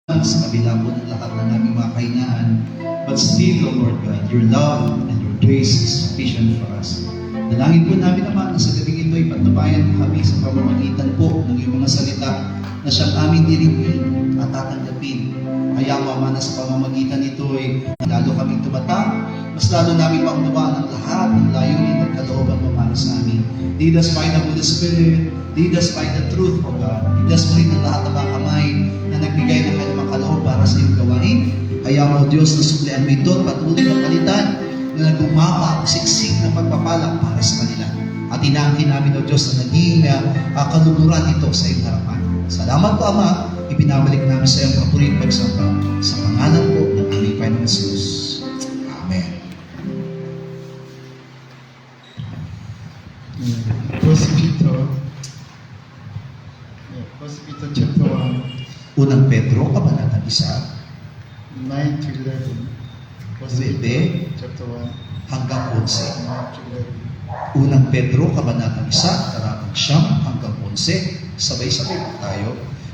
sa kabila po ng lahat ng aming mga kahinaan. But still, O Lord God, your love and your grace is sufficient for us. Dalangin po namin naman na sa gabing ito ay patubayan kami sa pamamagitan po ng iyong mga salita na siyang aming dirigin at tatanggapin. Kaya po, Ama, na sa pamamagitan nito ay lalo kaming tumatang, mas lalo namin maunawaan ang lahat ng layunin at kalooban mo para sa amin. Lead us by the Holy Spirit, lead us by the truth, O God. Lead us mo rin ang lahat ng mga kamay na nagbigay ng kanyang kaloob para sa iyong gawain. Kaya mo, Diyos, na suklian mo ito, patuloy na palitan na nagumapa ang siksik na pagpapala para sa kanila. At inaangkin namin, O Diyos, na naging kaluluran ito sa iyong harapan. Salamat po, Ama. Ibinabalik namin sa iyong kapuring pagsamba sa pangalan po ng aming Panginoon Jesus. Amen. First Peter chapter 1, Unang Pedro, kabanatang 1, 9 to 11. First Peter chapter 1, hanggang 11. 9 to 11. Unang Pedro, kabanatang 1, talatang 9 hanggang 11. Sabay-sabay po tayo.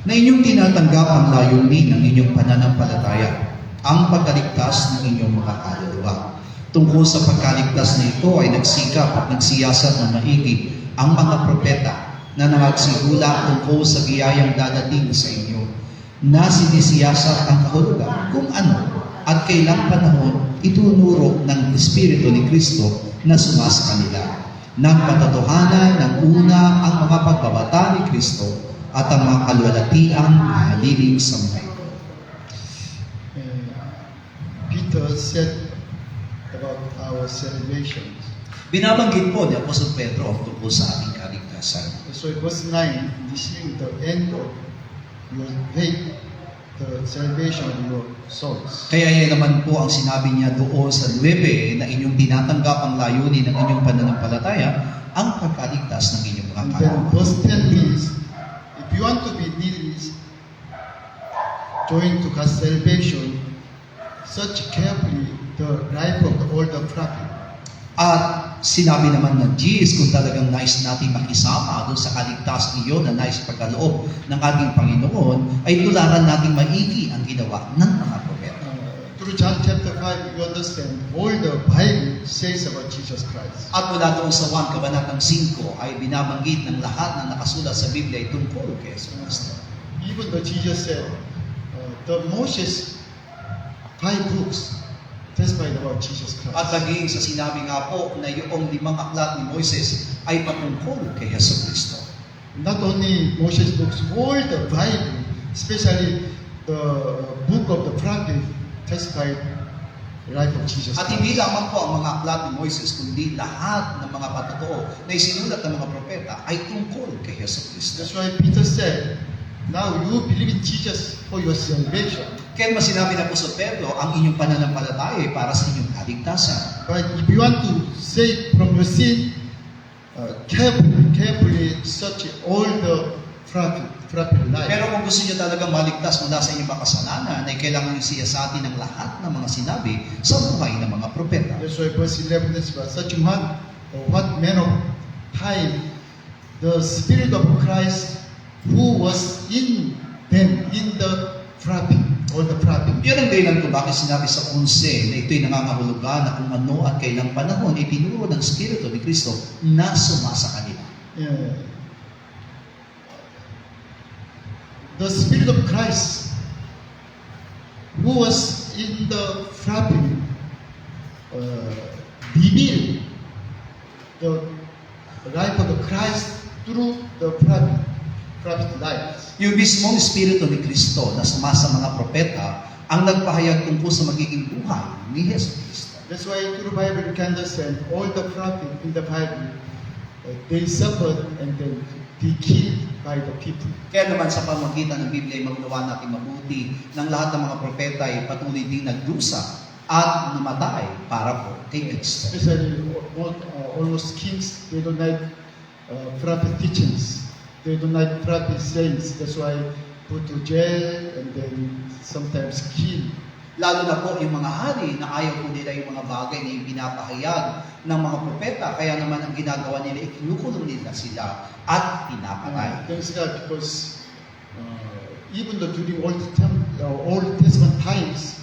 Na inyong tinatanggap ang layunin ng inyong pananampalataya, ang pagkaligtas ng inyong mga kaluluwa. Tungkol sa pagkaligtas na ito ay nagsikap at nagsiyasat ng maigi ang mga propeta na nagsigula tungkol sa biyayang dadating sa inyo, na sinisiyasat ang kahulugan kung ano at kailang panahon itunuro ng Espiritu ni Kristo na sumasa kanila. Nagpatotohanan ng una ang mga pagbabata ni Kristo at ang mga kalwalatiang haliling sa mga ito. Peter said about our salvation. Binabanggit po ni Apostol Pedro ang tungkol sa ating kaligtasan. So verse 9, this is the end of your faith, the salvation of your souls. Kaya yan naman po ang sinabi niya doon sa 9 na inyong tinatanggap ang layunin ng inyong pananampalataya, ang pagkaligtas ng inyong mga And then kaluluwa. verse 10 means, if you want to be really joined to God's salvation, search carefully the life of all the prophet. At sinabi naman ng Jesus, kung talagang nais natin makisama doon sa kaligtasan iyon na nais pagkaloob ng ating Panginoon, ay tularan natin maigi ang ginawa ng mga propeta. Through John chapter 5, you understand all the Bible says about Jesus Christ. At mula doon sa 1 kabanatang 5 ay binabanggit ng lahat na nakasulat sa Biblia ay tungkol kay Jesus Kristo. Even though Jesus said, the Moses 5 books testified about Jesus Christ. At naging sa sinabi nga po na yung 5 aklat ni Moises ay patungkol kay Jesus Kristo. Not only Moses books, all the Bible, especially the book of the prophet, testified the life of Jesus At Christ. hindi lamang po ang mga aklat ni Moises, kundi lahat ng mga patotoo na isinulat ng mga propeta ay tungkol kay Jesus Kristo. That's why Peter said, now you believe in Jesus for your salvation. Kaya mas sinabi na po sa Pedro, ang inyong pananampalataya ay para sa inyong kaligtasan. But if you want to save from your sin, carefully search all the prophet life. Pero kung gusto niyo talagang maligtas mula sa inyong makasalanan, ay kailangan niyo siyasatin ang lahat ng mga sinabi sa buhay ng mga propeta. That's why verse 11 is about such what man of time, the Spirit of Christ who was in them, in the prophet, or the prophet. Yun ang dahilan kung bakit sinabi sa 11 na ito'y nangangahulugan na kung ano at kailang panahon ay tinuro ng Espiritu ni Kristo na sumasa kanila. The Spirit of Christ who was in the prophet revealed the life of the Christ through the prophet lives. Yung mismong Espiritu ni Kristo na sumasa mga propeta ang nagpahayag tungkol sa magiging buhay ni Jesus Kristo. That's why through the Bible you can understand all the prophets in the Bible, they suffered and then they killed by the people. Kaya naman sa pamagitan ng Biblia ay magnawa natin mabuti ng lahat ng mga propeta ay patuloy din nagdusa at namatay para po kay Kristo. Especially almost kings, they don't like prophet teachings. They don't like prophet sayings. That's why put to jail and then sometimes kill. Lalo na po yung mga hari na ayaw po nila yung mga bagay na yung pinapahayag ng mga propeta. Kaya naman ang ginagawa nila, ikinukulong nila sila at pinapatay. Thanks God because even though during Old Testament times,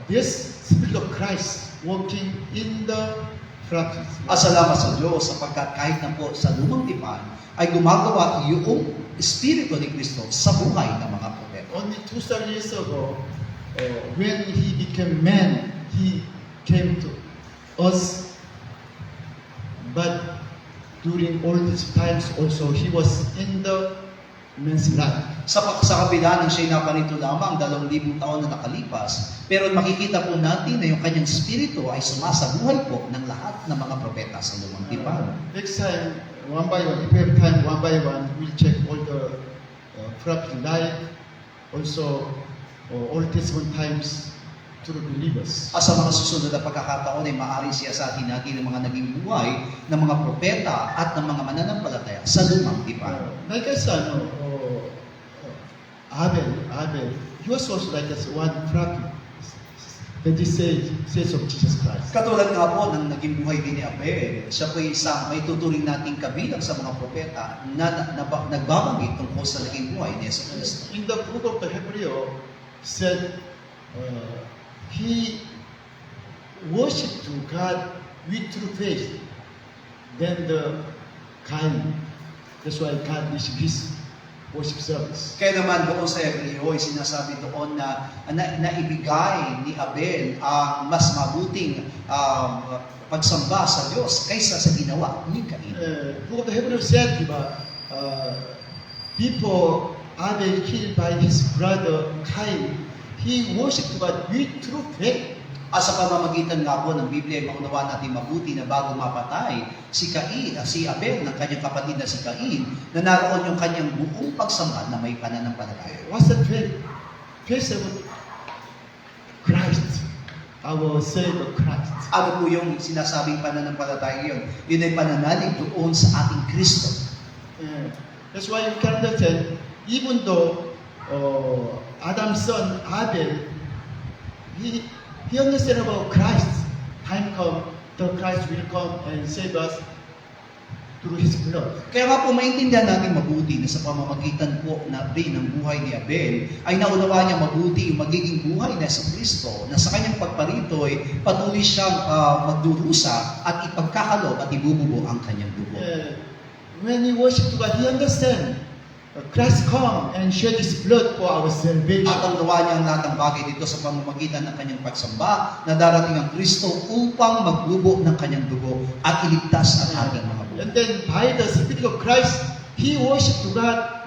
this Spirit of Christ working in the prophets. Salamat sa Diyos sapagkat kahit na po sa lumang tipan ay gumagawa yung Espiritu ni Kristo sa buhay ng mga propeta. Only 2,000 years ago, when He became man, He came to us. But during all these times also, He was in the man's life. Sa kabila ng siya'y naparito lamang 2,000 taon na nakalipas, pero makikita po natin na yung kanyang Espiritu ay sumasabuhay po ng lahat ng mga propeta sa lumang tipan. Next time, one by one, if we have time, one by one, we'll check all the prophet life, also Old Testament times to the believers. Sa mga susunod na pagkakataon ay maaaring siyasatin natin ang mga naging buhay ng mga propeta at ng mga mananampalataya sa lumang tipan. Like I said, Abel, he was also like as one prophet. That he says of Jesus Christ. Katulad nga po ng naging buhay din ni Abel, siya po isang may tuturing nating kabilang sa mga propeta na nagbabanggit tungkol sa naging buhay ni Jesus Cristo. In the book of the Hebrew said he worshipped to God with true faith. Then the Cain. That's why God received his worship service. Kaya naman doon sa Hebreo ay sinasabi doon na naibigay ni Abel ang mas mabuting pagsamba sa Diyos kaysa sa ginawa ni Cain. Book of the Hebrew said, diba, before Abel killed by his brother Cain, he worshipped God with true faith. Sa pamamagitan nga po ng Biblia ay maunawa natin mabuti na bago mapatay si Abel ng kanyang kapatid na si Cain, na naroon yung kanyang buong pagsamba na may pananampalataya. What's that faith? Faith about Christ, our Savior Christ. Ano po yung sinasabing pananampalataya yun? Yun ay pananalig doon sa ating Kristo. That's why you can understand, even though Adam's son Abel, he understand about Christ. Time come, the Christ will come and save us through His blood. Kaya nga po maintindihan natin mabuti na sa pamamagitan po na rin ng buhay ni Abel ay naunawa niya mabuti yung magiging buhay na sa Kristo na sa kanyang pagparito ay patuloy siyang magdurusa at ipagkakalob at ibububo ang kanyang dugo. When he worship God, he understand Christ come and shed His blood for our salvation. At ang gawa niya ang lahat ng bagay dito sa pamamagitan ng kanyang pagsamba na darating ang Kristo upang magbubo ng kanyang dugo at iligtas ang ating mga buhay. And then by the Spirit of Christ, he worshiped God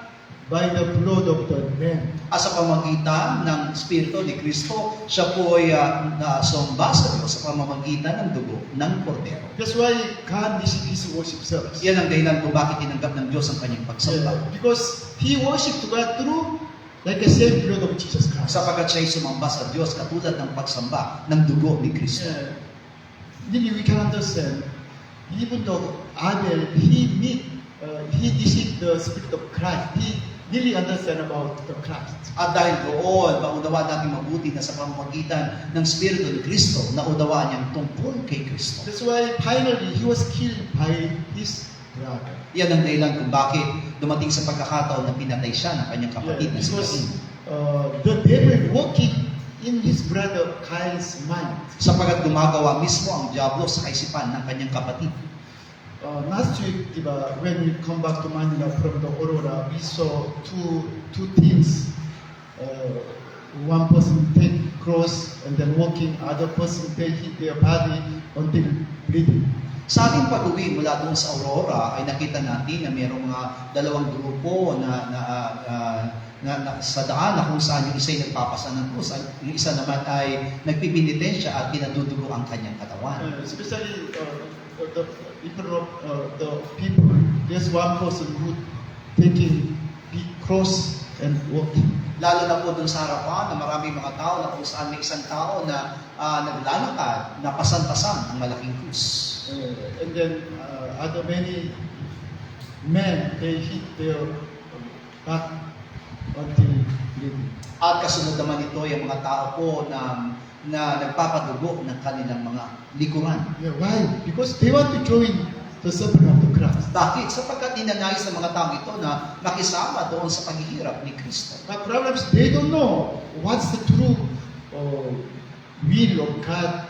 by the blood of the Lamb. Sa pamamagitan ng Espiritu ni Kristo, siya po ay nasamba sa Diyos sa pamamagitan ng dugo ng Kordero. That's why God received His worship service. Yan ang dahilan kung bakit tinanggap ng Diyos ang kanyang pagsamba. Because he worshipped God through, like I said, blood of Jesus Christ. Sapagat siya ay sumamba sa Diyos katulad ng pagsamba ng dugo ni Kristo. Really, we can understand, even though Abel, he received the Spirit of Christ. He really understand about the Christ. At dahil doon, maunawa natin mabuti na sa pamamagitan ng Espiritu ni Kristo, naunawa niyang tungkol kay Kristo. That's why finally he was killed by his brother. Yan ang dahilan kung bakit dumating sa pagkakataon na pinatay siya ng kanyang kapatid na si Because Cain. the devil working in his brother Cain's mind. Sapagat gumagawa mismo ang diablo sa kaisipan ng kanyang kapatid. Last week, when we come back to Manila from the Aurora, we saw two teams. One person take cross and then walking, other person they hit their body until bleeding. Sa ating pag-uwi mula doon sa Aurora ay nakita natin na mayroong mga dalawang grupo na sa daan na kung saan yung isa ay nagpapasa ng krus at yung isa naman ay nagpipinitensya at pinadudugo ang kanyang katawan. Especially the people, there's one person who taking big cross and walking. Lalo na po doon sa harapan na maraming mga tao na kung saan may isang tao na naglalakad, na pasan-pasan ang malaking krus. And then other many men, they hit their back until bleeding. At kasunod naman ito yung mga tao po na nagpapadugo ng kanilang mga likuran. Why? Because they want to join the suffering of the Christ. Bakit? Sapagkat ninanais ng mga tao ito na makisama doon sa paghihirap ni Kristo. But problems, they don't know what's the true will of God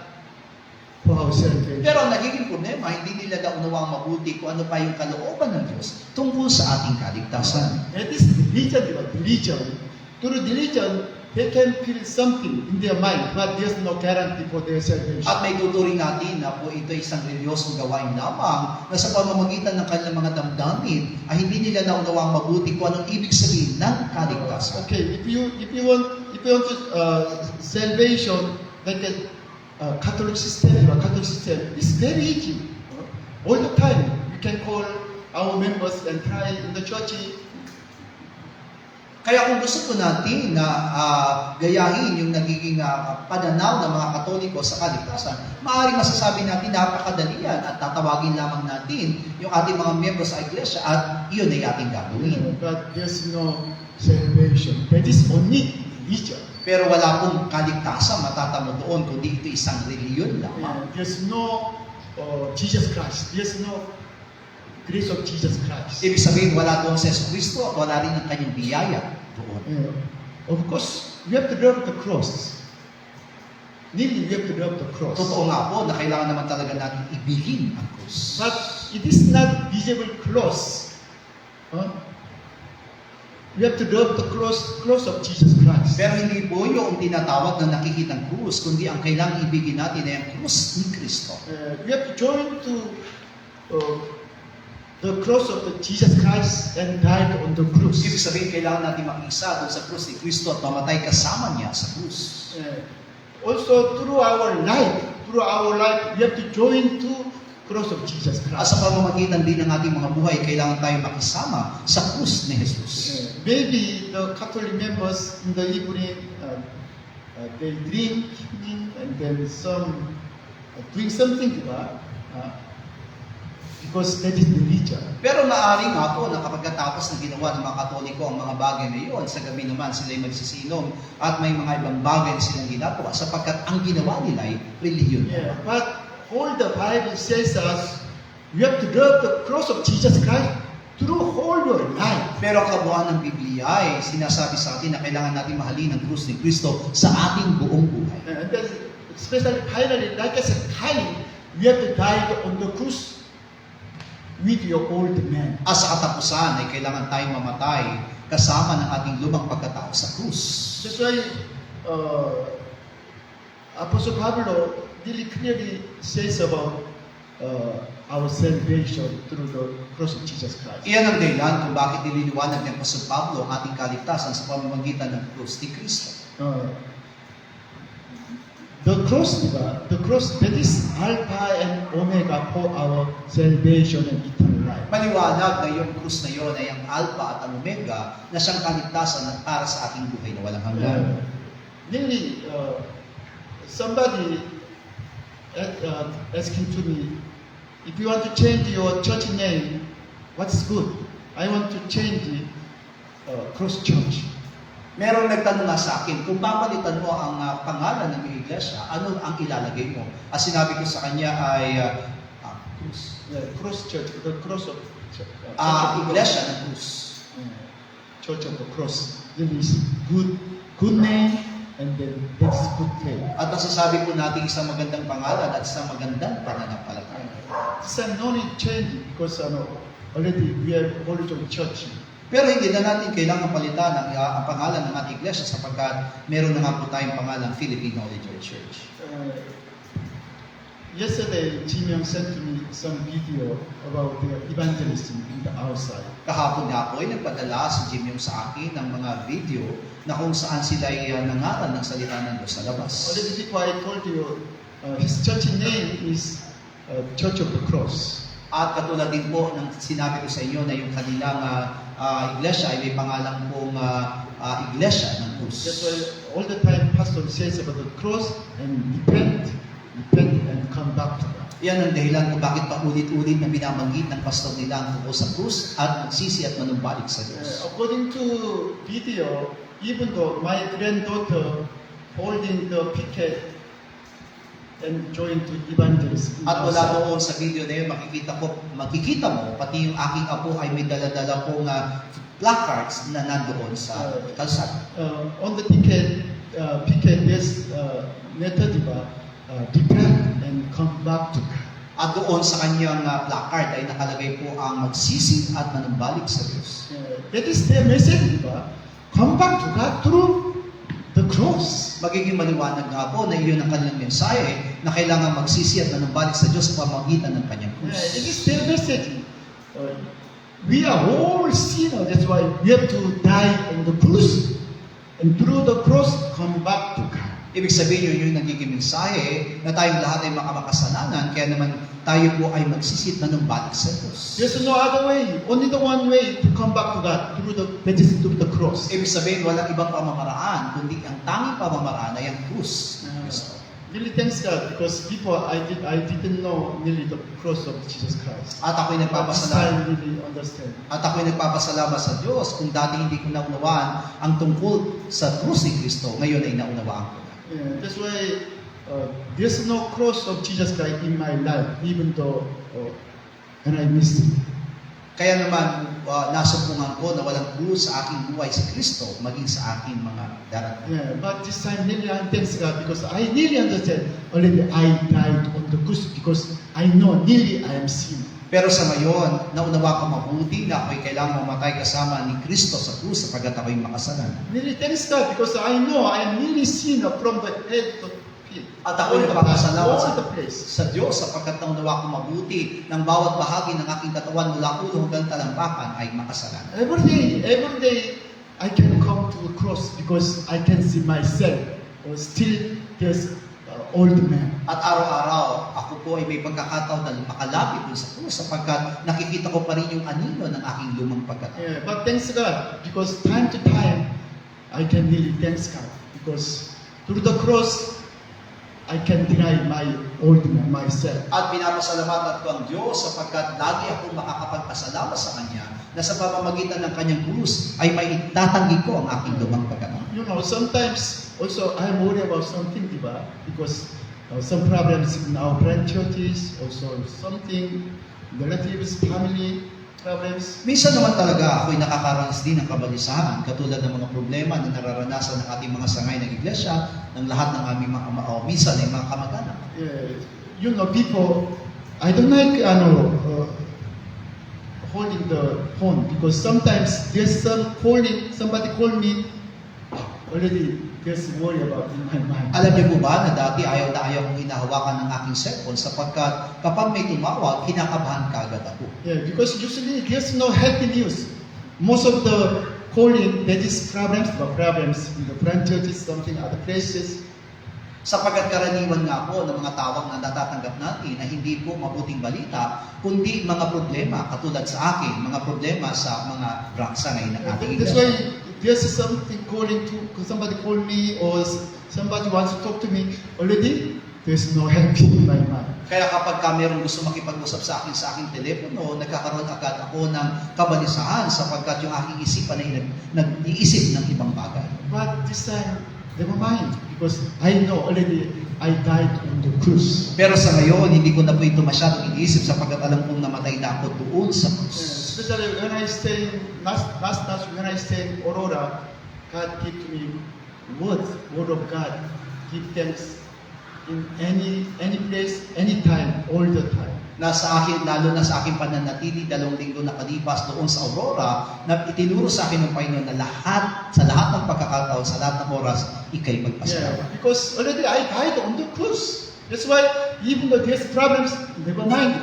for our salvation. Pero ang nagiging problema, hindi nila naunawang mabuti kung ano pa yung kalooban ng Diyos tungkol sa ating kaligtasan. And this religion, through religion, they can feel something in their mind, but there's no guarantee for their salvation. At may tuturing natin na po ito isang reliyosong gawain lamang na sa pamamagitan ng kanilang mga damdamin ay hindi nila naunawang mabuti kung anong ibig sabihin ng kaligtasan. Okay, if you want salvation like a Catholic system, it's very easy. All the time, we can call our members and try in the church. Kaya kung gusto po natin na gayahin yung nagiging pananaw ng mga Katoliko sa kaligtasan, maaaring masasabi natin napakadali yan at tatawagin lamang natin yung ating mga miyembro sa iglesia at iyon ay ating gagawin. But there's no salvation. That is only religion. Pero wala pong kaligtasan matatamo doon kundi ito isang reliyon lamang. There's no Jesus Christ. There's no grace of Jesus Christ. Ibig sabihin, wala doon si Jesus Kristo at wala rin ang kanyang biyaya doon. Of course, we have to love the cross. Really, we have to love the cross. Totoo nga po na kailangan naman talaga natin ibigin ang krus. But it is not visible cross. We have to love the cross of Jesus Christ. Pero hindi po yung tinatawag na nakikitang krus, kundi ang kailangang ibigin natin ay ang krus ni Kristo. We have to join to the cross of the Jesus Christ and died on the cross. Ibig sabihin, kailangan natin makisa doon sa krus ni Kristo at mamatay kasama niya sa krus. Also, through our life, we have to join to cross of Jesus At Christ. sa pamamagitan din ng ating mga buhay, kailangan tayo makisama sa krus ni Jesus. Maybe the Catholic members in the evening, they drink and then some doing something, because that is religion. Pero maaari nga po na kapag tapos na ginawa ng mga Katoliko ang mga bagay na iyon, sa gabi naman sila'y magsisinom at may mga ibang bagay na silang ginagawa sapagkat ang ginawa nila ay relihiyon. But all the Bible says us, you have to love the cross of Jesus Christ through whole your life. Pero ang kabuuan ng Biblia ay sinasabi sa atin na kailangan natin mahalin ang krus ni Kristo sa ating buong buhay. And then, especially finally, like as a kind, we have to die on the cross with your old man. At sa katapusan ay kailangan tayong mamatay kasama ng ating lumang pagkatao sa krus. That's why Apostle Pablo really clearly says about our salvation through the cross of Jesus Christ. Iyan ang dahilan kung bakit nililiwanag ng Apostol Pablo ang ating kaligtasan sa pamamagitan ng krus ni Kristo. The cross that is Alpha and Omega for our salvation and eternal life. Maliwanag na yung krus na yon ay ang Alpha at ang Omega na siyang kaligtasan at para sa ating buhay na walang hanggan. Really, somebody asking to me, if you want to change your church name, what's good? I want to change it, Cross Church. Merong nagtanong nga sa akin, kung papalitan mo ang pangalan ng iglesia, ano ang ilalagay mo? At sinabi ko sa kanya ay krus. Cross Church, the cross of Iglesia ng krus. Church of the Cross. That is good name, and then that's good name. At nasasabi po natin isang magandang pangalan at isang magandang pananampalataya. This is no need change because already we have original church. Pero hindi na natin kailangan palitan ang pangalan ng ating iglesia sapagkat meron na nga po tayong pangalan Philippine Original Church. Yesterday, Jim Young sent me some video about the evangelism in the outside. Kahapon nga po ay nagpadala si Jim yung sa akin ng mga video na kung saan sila ay nangaral ng salita ng Diyos sa labas. Already before I told you, his church name is Church of the Cross. At katulad din po ng sinabi ko sa inyo na yung kanilang iglesia ay may pangalan pong iglesia ng krus. That's why all the time pastor says about the cross and repent and come back to God. Yan ang dahilan kung bakit paulit-ulit na binabanggit ng pastor nila ang tungkol sa krus at magsisi at manumbalik sa Diyos. According to video, even though my granddaughter holding the picket and join to evangelism. At mula doon sa video na yun, makikita mo, pati yung aking apo ay may dala-dala pong placards na nandoon sa kalsada. On the ticket, there's method depart and come back to God. At doon sa kanyang placard ay nakalagay po ang magsisi at manumbalik sa Diyos. That is their message, come back to God through the cross. Magiging maliwanag nga po na iyon ang kanilang mensahe na kailangan magsisi at manumbalik sa Diyos sa pamamagitan ng kanyang krus. It is their message. We are all sinners, that's why we have to die on the cross. And through the cross, come back to God. Ibig sabihin yun yung nagiging mensahe na tayong lahat ay makasalanan, kaya naman tayo po ay magsisit na numbalik sa Diyos. There's no other way. Only the one way to come back to God through the cross. Ibig sabihin walang ibang pamamaraan, kundi ang tanging pamamaraan ay ang krus ng Kristo. Really thanks God because before I didn't know really the cross of Jesus Christ. At ako'y But this nagpapasalamat. time really understand. At ako'y nagpapasalamat sa Diyos kung dati hindi ko naunawaan ang tungkol sa krus ni Kristo, ngayon ay naunawaan ko na. Yeah, that's why there's no cross of Jesus Christ in my life, even though when I missed it. Kaya naman, nasumpungan ko na walang krus sa aking buhay si Kristo, maging sa aking mga darating. Yeah, but this time really I thanks God because I really understand already I died on the cross because I know really I am sin. Pero sa ngayon, naunawa ko mabuti na ako'y kailangang mamatay kasama ni Kristo sa krus sapagkat ako'y makasalanan. Really thanks God because I know I am really sinner from the head to feet. At ako'y nagpapasalamat all the place. sa Diyos sapagkat naunawa ko mabuti ng bawat bahagi ng aking katawan mula ulo hanggang talampakan ay makasalanan. Every day I can come to the cross because I can see myself or still there's old man. At araw-araw, ako po ay may pagkakataon na makalapit dun sa krus sapagkat nakikita ko pa rin yung anino ng aking lumang pagkatao. Yeah, but thanks God because time to time I can really thanks God because through the cross I can deny my old man, myself. At pinapasalamatan ko ang Diyos sapagkat lagi akong makakapagpasalamat sa Kanya na sa pamamagitan ng Kanyang krus ay may tatanggi ko ang aking lumang pagkatao. You know, sometimes also I'm worried about something, diba? Because some problems in our branch churches, also something relatives, family problems. Minsan naman talaga ako'y nakakaranas din ng kabalisahan katulad ng mga problema na nararanasan ng ating mga sangay ng iglesia, ng lahat ng aming minsan ay mga kamag-anak. Yeah, you know, people, I don't like holding the phone because sometimes there's somebody call me, already there's worry about in my mind. Alam niyo po ba na dati ayaw kong hinahawakan ng aking cellphone sapagkat kapag may tumawag, kinakabahan kaagad ako. Yeah, because usually there's no happy news. Most of the calling, there is problems in the branch churches, something other places. Sapagkat karaniwan nga po ng mga tawag na natatanggap natin na hindi po mabuting balita, kundi mga problema katulad sa akin, mga problema sa mga sangay ng ating That's iglesia. why there's something somebody call me or somebody wants to talk to me, already there's no happy in my mind. Kaya kapag mayroong gusto makipag-usap sa aking telepono, nagkakaroon agad ako ng kabalisahan sapagkat yung aking isipan ay nag-iisip ng ibang bagay. But this time, never mind, because I know already I died on the cross. Pero sa ngayon, hindi ko na po ito masyadong iniisip sapagkat alam kong namatay na ako doon sa krus. Especially when I stay when I stay in Aurora, God give to me word of God. Give thanks in any place, anytime, all the time. Lalo na sa aking pananatili, 2 linggo nakalipas doon sa Aurora, na itinuro sa akin ng Panginoon na sa lahat ng pagkakataon, sa lahat ng oras, ikay magpasalamat. Because already I died on the cross. That's why even though there's problems, never mind.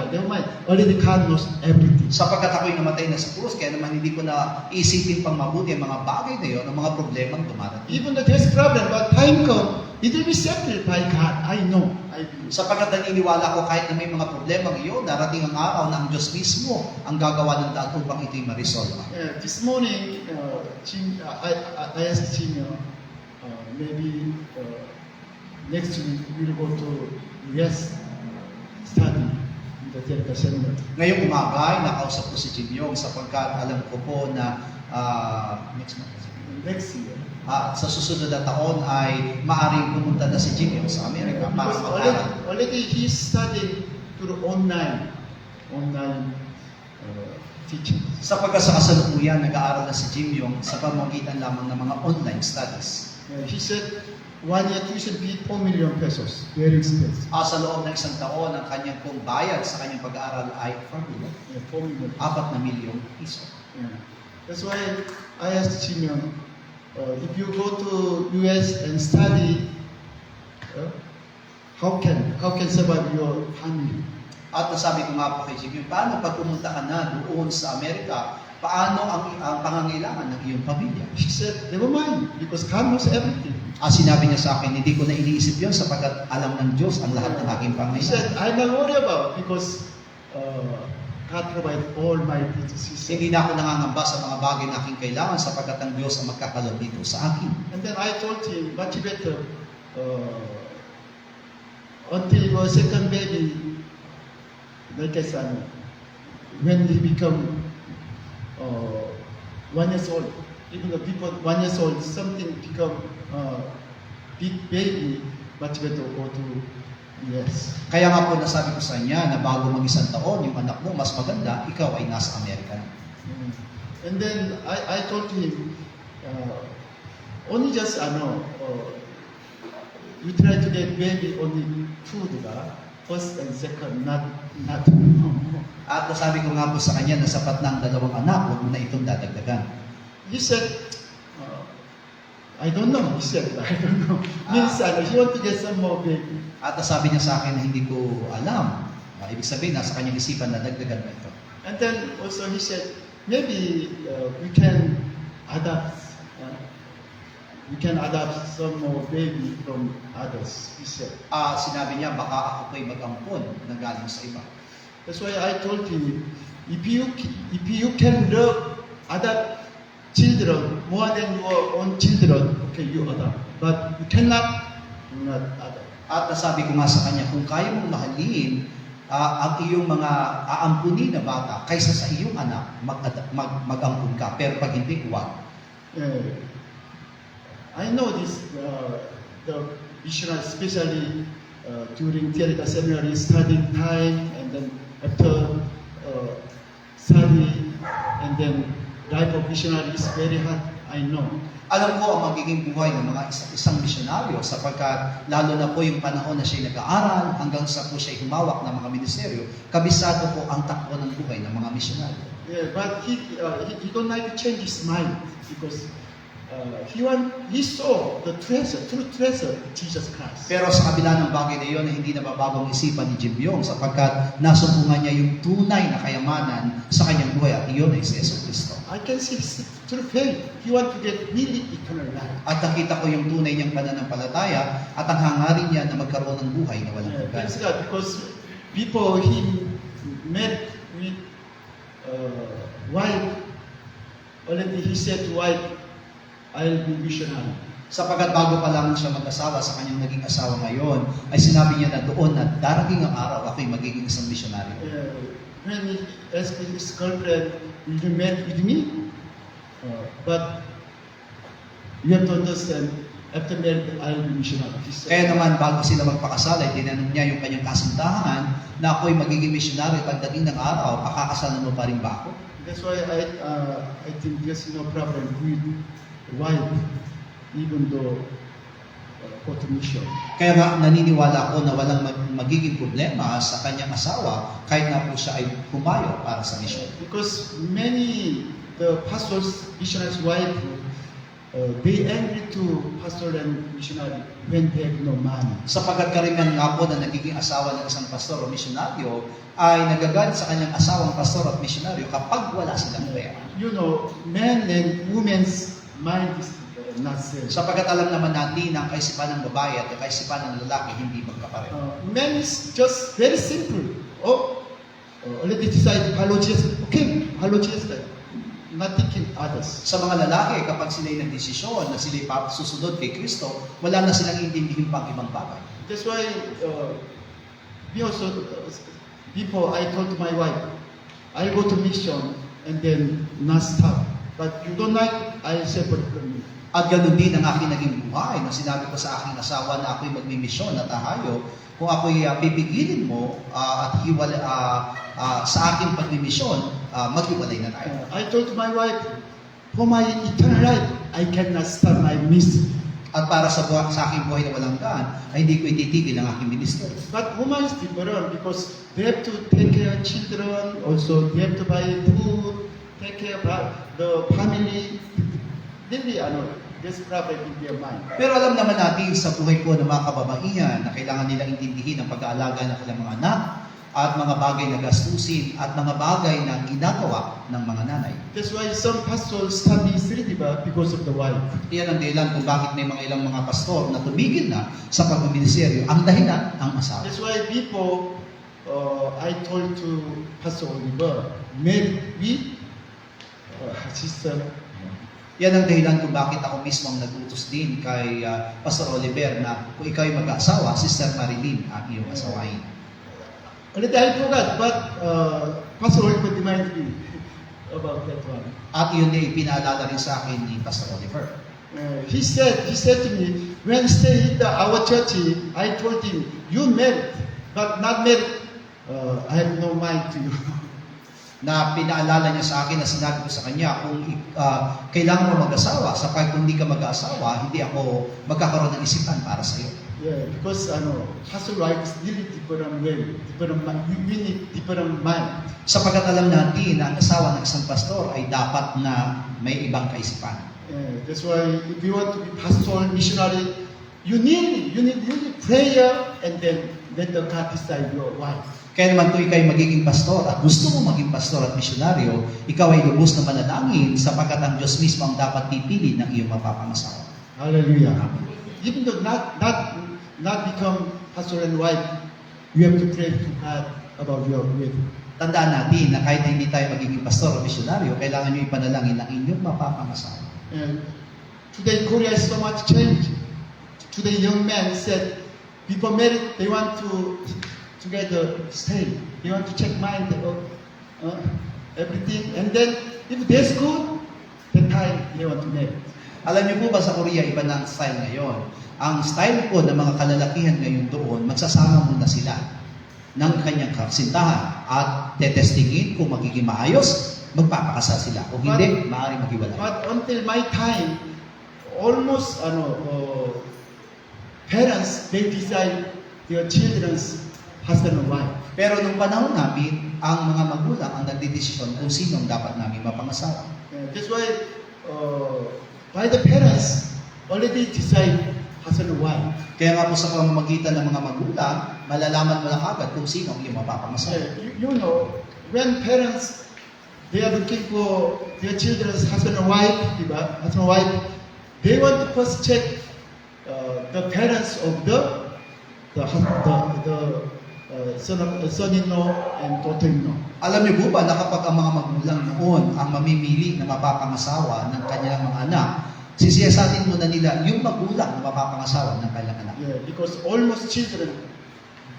Already God knows everything. Sapagkat ako'y namatay na sa krus, kaya naman hindi ko na isipin pang mabuti ang mga bagay na yun, ang mga problemang dumarating. Even though there's problem, but time come, it will be settled by God. I know. I believe. Sapagkat naniniwala ko kahit na may mga problemang iyon, darating ang araw na ang Diyos mismo ang gagawa ng daan upang ito'y ma-resolve. This morning, I asked Jim, maybe next week we'll go to study in the Theological Seminary. Ngayong umaga ay nakausap ko si Jim Yong sapagkat alam ko po na next month. next year. Sa susunod na taon ay maaaring pumunta na si Jim Yong sa Amerika para Because mag-aral. already he studied through online teaching. Sapagkat sa kasalukuyan, nag-aaral na si Jim Yong sa pamamagitan lamang ng mga online studies. He said 1 year tuition fee 4 million pesos, very expensive. Sa loob ng isang taon, ang kanyang pong bayad sa kanyang pag-aaral ay 4 million, 4 million. 4 na milyong piso. Yeah. That's why I asked Jim Young, if you go to US and study, how can survive your family? At nasabi ko nga po kay Jim Yong, paano pag pumunta ka na doon sa Amerika, paano ang pangangailangan ng iyong pamilya? He said, never mind, because God knows everything. Sinabi niya sa akin, hindi ko na iniisip yun sapagkat alam ng Diyos ang lahat ng aking He pangailangan. said, I'm not worried about it because God provides all my needs. He said. Hindi na ako nangangamba sa mga bagay na aking kailangan sapagkat ang Diyos ang magkakalob dito sa akin. And then I told him, much better, until your second baby, like I said, when he become 1 year old, even though before 1 year old, something become big baby, much better go to US. Kaya nga po nasabi ko sa kanya na bago mag-isang taon, yung anak mo mas maganda, ikaw ay nasa Amerika na. And then I told him, only just you try to get baby only food, first and second, not. At nasabi ko nga po sa kanya na sapat na ang dalawang anak, huwag mo na itong dadagdagan. He said, I don't know. He said, I don't know. Means he want to get some more baby. At nasabi niya sa akin na hindi ko alam. Ibig sabihin, nasa kanyang isipan na dagdagan pa ito. And then also he said, maybe we can adapt. We can adapt some more baby from others. He said. Sinabi niya, baka ako po'y mag-ampon na galing sa iba. That's why I told him, if you can love other children more than your own children, okay, you adopt. But you cannot, do not adopt. At nasabi ko nga sa kanya, kung kaya mong mahalin ang iyong mga aampunin na bata kaysa sa iyong anak, mag-ampun ka. Pero pag hindi, huwag. I know this, the missionary, especially during theological seminary studying time, and then after study, and then life of missionary is very hard. I know. Alam ko ang magiging buhay ng mga isang misyonaryo sapagkat lalo na po yung panahon na siya nag-aaral hanggang sa po siya humawak ng mga ministeryo, kabisado po ang takbo ng buhay ng mga misyonaryo. Yeah, but he don't like to change his mind because he saw the true treasure of Jesus Christ. Pero sa kabila ng bagay na iyon, hindi nababago ang isipan ni Jim Yong sapagkat nasumbungan niya yung tunay na kayamanan sa kanyang buhay at iyon ay si Yesu Cristo. I can see his true faith. He want to get really eternal life. At nakita ko yung tunay niyang pananampalataya at ang hangarin niya na magkaroon ng buhay na walang hanggan. Thanks God, because before he met with wife, already he said to wife, I'll be missionary. Sapagkat bago pa lamang siya mag-asawa sa kanyang naging asawa ngayon, ay sinabi niya na doon na darating ang araw ako'y magiging isang misyonaryo. When he asked his girlfriend, will you marry with me? But you have to understand, after marriage, I'll be missionary. Kaya naman, bago sila magpakasal, ay tinanong niya yung kanyang kasintahan na ako'y magiging misyonaryo pagdating ng araw, pakakasalan mo pa rin ba ako? That's why I think there's no problem with wife, even though go to mission. Kaya nga, naniniwala ako na walang magiging problema sa kanyang asawa kahit na po siya ay pumayo para sa mission. Because many, the pastors, missionaries' wife, they angry to pastor and missionary when they have no money. Sapagkat karamihan nga po na nagiging asawa ng isang pastor o misyonaryo ay nagagalit sa kanyang asawang pastor at misyonaryo kapag wala silang pera. You know, men and women's mind is not same. Sapagkat alam naman natin ang kaisipan ng babae at ang kaisipan ng lalaki hindi magkapareho. Men is just very simple. Already decide, follow Jesus. Okay, follow Jesus. Not thinking others. Sa mga lalaki, kapag sila'y nagdesisyon na sila'y susunod kay Kristo, wala na silang intindihin pang ibang bagay. That's why we also, before I told my wife, I'll go to mission and then not stop. But you don't like, I separate from you. At ganun din ang aking naging buhay na sinabi ko sa aking asawa na ako'y magmimisyon at tahayo. Kung ako'y pipigilin mo at sa aking pagmimisyon, maghiwalay na tayo. I told my wife, for my eternal life, I cannot start my ministry. At para sa aking buhay na walang daan, ay hindi ko ititigil ang aking ministeryo. But woman is different because they have to take care of children, also they have to buy food, take care of the family. Really, this problem in their mind. Pero alam naman natin sa buhay po ng mga kababaihan na kailangan nilang intindihin ang pag-aalaga ng kanilang mga anak at mga bagay na gastusin at mga bagay na ginagawa ng mga nanay. That's why some pastors start ministry, diba? Because of the wife. Iyan ang dahilan kung bakit may mga ilang mga pastor na tumigil na sa pagmimiseryo. Ang dahilan, ang asawa. That's why people, I told to Pastor Oliver, maybe sister. Yan ang dahilan kung bakit ako mismo ang nag-utos din kay Pastor Oliver na kung ikaw ay mag-asawa, Sister Marilyn ang iyong asawain. Already I forgot, but Pastor Oliver reminded me about that one. At yun ay pinaalala rin sa akin ni Pastor Oliver. He said to me, when stay in our church, I told him, you married, but not married. I have no mind to you. Na pinaalala niya sa akin na sinabi ko sa kanya, kung kailangan mo mag-asawa, sapag kung hindi ka mag-asawa, hindi ako magkakaroon ng isipan para sa iyo. Yeah, because pastor wife is really different way, different mind. We need different mind. Sapagkat alam natin na ang asawa ng isang pastor ay dapat na may ibang kaisipan. Yeah, that's why if you want to be pastoral missionary, you need prayer and then let the God decide your wife. Kaya naman kung ikaw ay magiging pastor at gusto mo maging pastor at misyonaryo, ikaw ay lubos na manalangin sapagkat ang Diyos mismo ang dapat pipili ng iyong mapapangasawa. Hallelujah. Even though not become pastor and wife, you have to pray to God about your will. Tandaan natin na kahit na hindi tayo magiging pastor o misyonaryo, kailangan nyo ipanalangin ang inyong mapapangasawa. And today Korea is so much changed. Today young men said, before marriage, they want to together stay. They want to check mind everything, and then if that's good, the time they want to marry. Alam niyo po ba sa Korea, iba na ang style ngayon. Ang style po ng mga kalalakihan ngayon doon, magsasama muna sila ng kanyang kasintahan at tetestingin kung magiging maayos, magpapakasal sila. Kung hindi, maaaring maghiwalay. But until my time, almost parents, they decide their children's husband and wife. Pero nung panahon namin, ang mga magulang ang nagdidesisyon kung sino ang dapat namin mapangasawa. That's why by the parents already decide husband and wife. Kaya nga po sa pamamagitan ng mga magulang, malalaman mo lang agad kung sino ang iyong mapapangasawa. You know, when parents, they are looking for their children's husband and wife, diba? Husband and wife, they want to first check the parents of the son-in-law and daughter-in-law. Alam niyo po ba na kapag ang mga magulang noon ang mamimili na mapapangasawa ng kanilang mga anak, sisiyasatin muna nila yung magulang na mapapangasawa ng kanilang anak. Yeah, because almost children,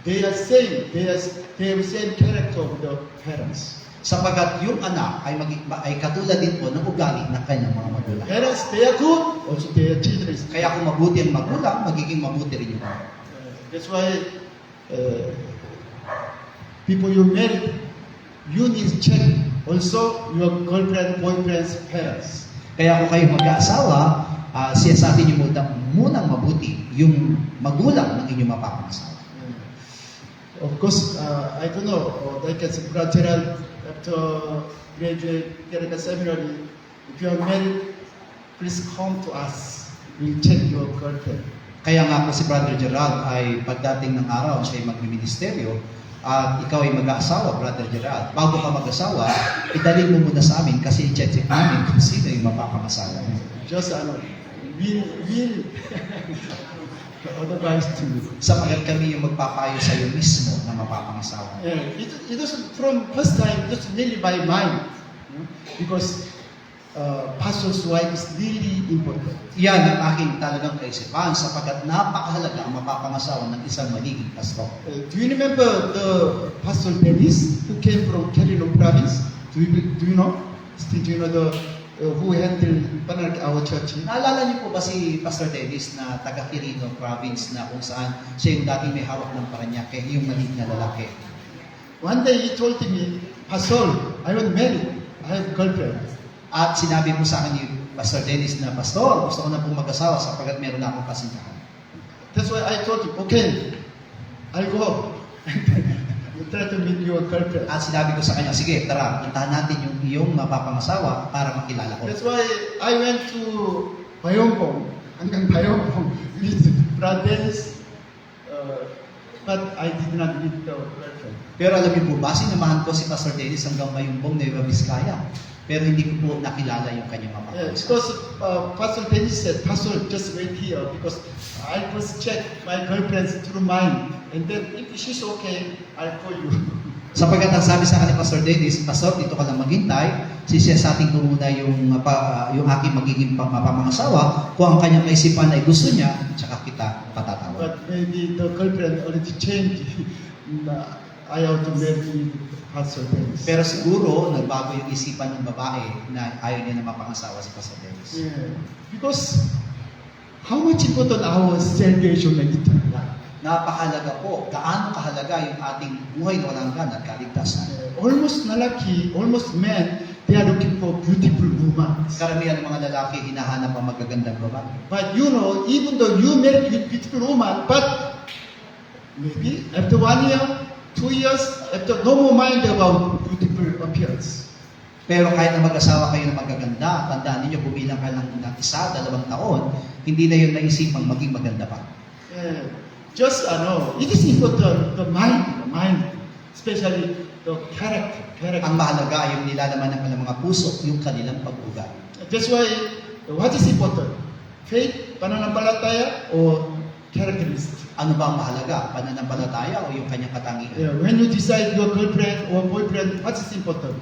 they are same. They have same character of the parents. Sapagkat yung anak ay katulad din po ng ugali ng kanyang mga magulang. Parents, they are good. Also, their children is. Kaya kung mabuti ang magulang, magiging mabuti rin yung anak. That's why people you marry, you need to check also your girlfriend, boyfriend's parents. Kaya kung kayo mag-aasawa, siyasatin niyo munang mabuti yung magulang ng inyong mapapangasawa. Of course, I don't know, like as Brother Gerald, after graduate, get a seminary, if you are married, please come to us. We'll check your girlfriend. Kaya nga po si Brother Gerald ay pagdating ng araw, siya ay magministeryo, at ikaw ay mag-aasawa, Brother Gerald. Bago ka mag-asawa, idalhin mo muna sa amin kasi i-check namin kung sino yung mapapangasawa mo. Just, will advise to you. Sapagkat kami yung magpapayo sa iyo mismo na mapapangasawa. It was from first time, it was really my mind. Because pastor's wife is really important. Yan ang aking talagang kaisipan sapagkat napakahalaga ang mapapangasawa ng isang magiging pastor. Do you remember the Pastor Dennis who came from Quirino province? Do you know? Do you know the who handled our church. Naalala niyo po ba si Pastor Dennis na taga Quirino province na kung saan siya yung dating may hawak ng Parañaque, yung maliit na lalaki. One day he told me, Pastor, I want married. I have girlfriend. At sinabi po sa akin ni Pastor Dennis na, Pastor, gusto ko na pong mag-asawa sapagkat meron na akong kasintahan. That's why I told him, okay, I'll go. You try to meet your girlfriend. At sinabi ko sa kanya, sige, tara, puntahan natin yung iyong mapapangasawa para makilala ko. That's why I went to Bayongbong, hanggang Bayongbong with brothers, but I did not meet the girlfriend. Pero alam niyo po ba, sinamahan ko si Pastor Dennis hanggang Mayumbong, Nueva Vizcaya. Pero hindi ko po nakilala yung kanyang Yeah, mapapangasawa. because Pastor Dennis said, Pastor, just wait here because I first check my girlfriend through mine, and then if she's okay, I'll call you. Sapagkat ang sabi sa akin ni Pastor Dennis, Pastor, dito ka lang maghintay, sisiyasatin ko muna yung aking magiging mapapangasawa, kung ang kanyang kaisipan ay gusto niya, tsaka kita patatawag. But maybe the girlfriend already changed. I have to marry Pastor Dennis. Pero siguro, nagbago yung isipan ng babae na ayaw niya na mapangasawa si Pastor Dennis. Yeah. Because how much important our salvation and eternal life. Napakahalaga po, gaano kahalaga yung ating buhay na walang hanggan at kaligtasan. Almost lalaki, almost men, they are looking for beautiful women. Karamihan ng mga lalaki hinahanap ang magagandang babae. But you know, even though you marry beautiful woman, but maybe after 1 year, 2 years, after no more mind about beautiful appearance. Pero kahit na mag-asawa kayo na magaganda, tandaan ninyo, bumilang ka lang ng 1, 2 taon, hindi na yun naisipang maging maganda pa. Just it is important the mind, especially the character. Ang mahalaga ay yung nilalaman ng kanilang mga puso, yung kanilang pag-ugali. That's why what is important? Faith, pananampalataya, or characteristic. Ano ba ang mahalaga? Pananampalataya o yung kanyang katangian? Yeah, when you decide your girlfriend or boyfriend, what is important?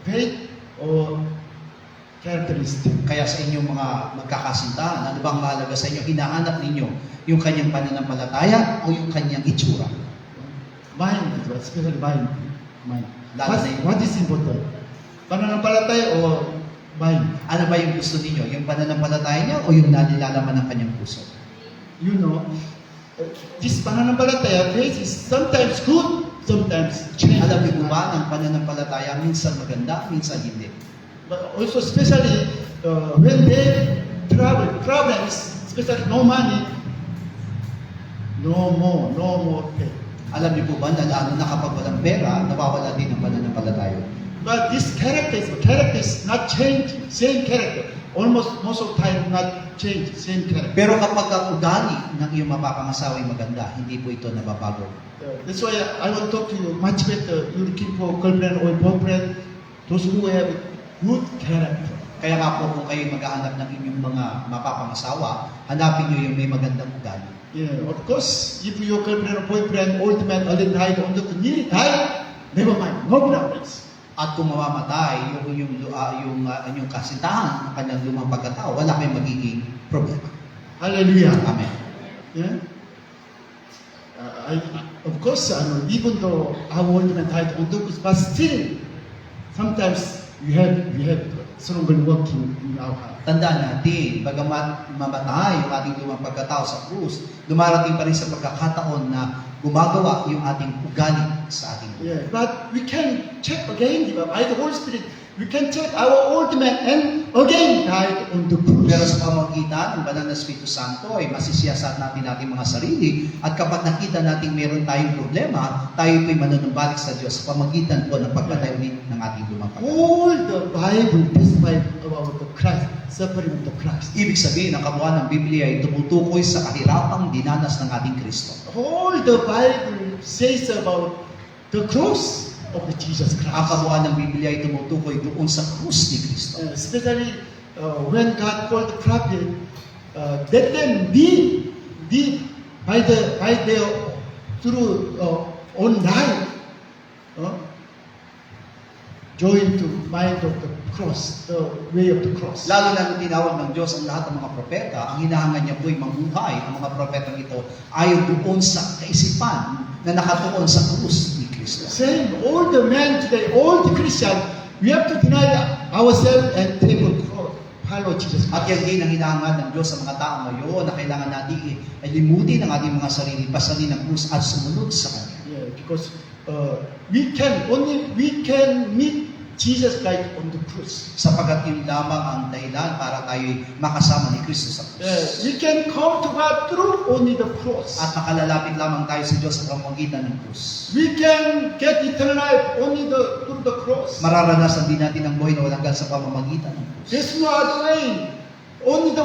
Faith or characteristic? Kaya sa inyong mga magkakasintahan, ano ba ang mahalaga sa inyo? Hinahanap ninyo yung kanyang pananampalataya o yung kanyang itsura? Mind, especially mind. Lalo na What is important? Pananampalataya or mind? Ano ba yung gusto ninyo? Yung pananampalataya niya o yung nalilalaman ng kanyang puso? You know, this pananampalataya, faith is sometimes good, sometimes change. Alam niyo ba, ang pananampalataya minsan maganda, minsan hindi. But also especially when they travel, problems, especially no money, no more faith. Alam niyo po ba na lalo na kapag walang pera, nawawala din ang pananampalataya. But this character is not change, same character. Almost most of the time not change, same character. Pero kapag ang ugali ng iyong mapapangasawa ay maganda, hindi po ito nababago. That's why I want to talk to you much better. You're looking for girlfriend or boyfriend, those who have good character. Kaya nga po kung kayo maghahanap ng inyong mga mapapangasawa, hanapin niyo yung may magandang ugali. Yeah, of course, if your girlfriend or boyfriend, old man, already died, on the nearly died, never mind, no problems. At kung mamamatay yung kasintahan, ang kanyang lumang pagkatao, wala kayong magiging problema. Hallelujah. Amen. Yeah. Of course, even though our old man died on the cross, but still, sometimes we have stronger working in our heart. Tandaan natin, bagamat mamatay yung ating lumang pagkatao sa krus, dumarating pa rin sa pagkakataon na gumagawa yung ating ugali sa ating buhay. Yeah, but we can check again by the Holy Spirit. We can check our old man and again died on the cross. Pero sa pamamagitan ng banal na Espiritu Santo ay masisiyasat natin ating mga sarili at kapag nakita natin meron tayong problema, tayo po'y manunumbalik sa Diyos sa pamamagitan po ng pagpatay ulit ng ating lumang pagkatao. All the Bible testifies about the Christ, suffering of the Christ. Ibig sabihin, ang kabuuan ng Biblia ay tumutukoy sa kahirapang dinanas ng ating Kristo. All the Bible says about the cross of the Jesus Ang Christ. kabuuan ng Biblia ay tumutukoy doon sa krus ni Kristo. Especially when God called the prophet, let them be by their through own life joined to mind of the cross, the way of the cross. Lalo na nung tinawag ng Diyos ang lahat ng mga propeta, ang hinahangad niya po'y mamuhay ang mga propetang ito ayon doon sa kaisipan na nakatuon sa krus ni Kristo. Same, all the men today, all the Christians, we have to deny ourselves and take a follow Jesus At yan Christ. din ang hinahangad ng Diyos sa mga tao ngayon na kailangan natin ay limutin ang ating mga sarili, pasanin ang krus at sumunod sa Kanya. Yeah, because we can meet Jesus Christ on the cross. Sapagkat yun lamang ang dahilan para tayo makasama ni Kristo sa Yeah, krus. we can come to God through only the cross. At makalalapit lamang tayo sa Diyos sa pamamagitan ng krus. We can get eternal life only through the cross. Mararanasan din natin ang buhay na walang hanggan sa pamamagitan ng krus. There's no other way. Only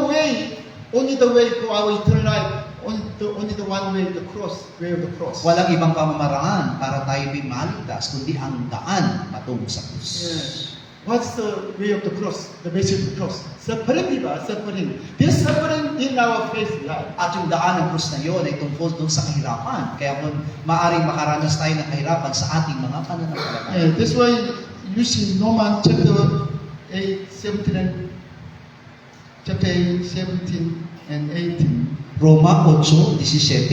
the way for our eternal life. Only the one way, the cross, way of the cross. Walang ibang pamamaraan para tayo may maligtas, kundi ang daan patungo sa krus. Yeah. What's the way of the cross? The message of the cross. Suffering, diba? Suffering. This suffering in our faith life. At yung daan ng krus na yun ay tungkol doon sa kahirapan. Kaya kung maaaring makaranas tayo ng kahirapan sa ating mga pananampalataya. Yeah, that's why you see Romans chapter 8, 17 and 18. Roma 8:17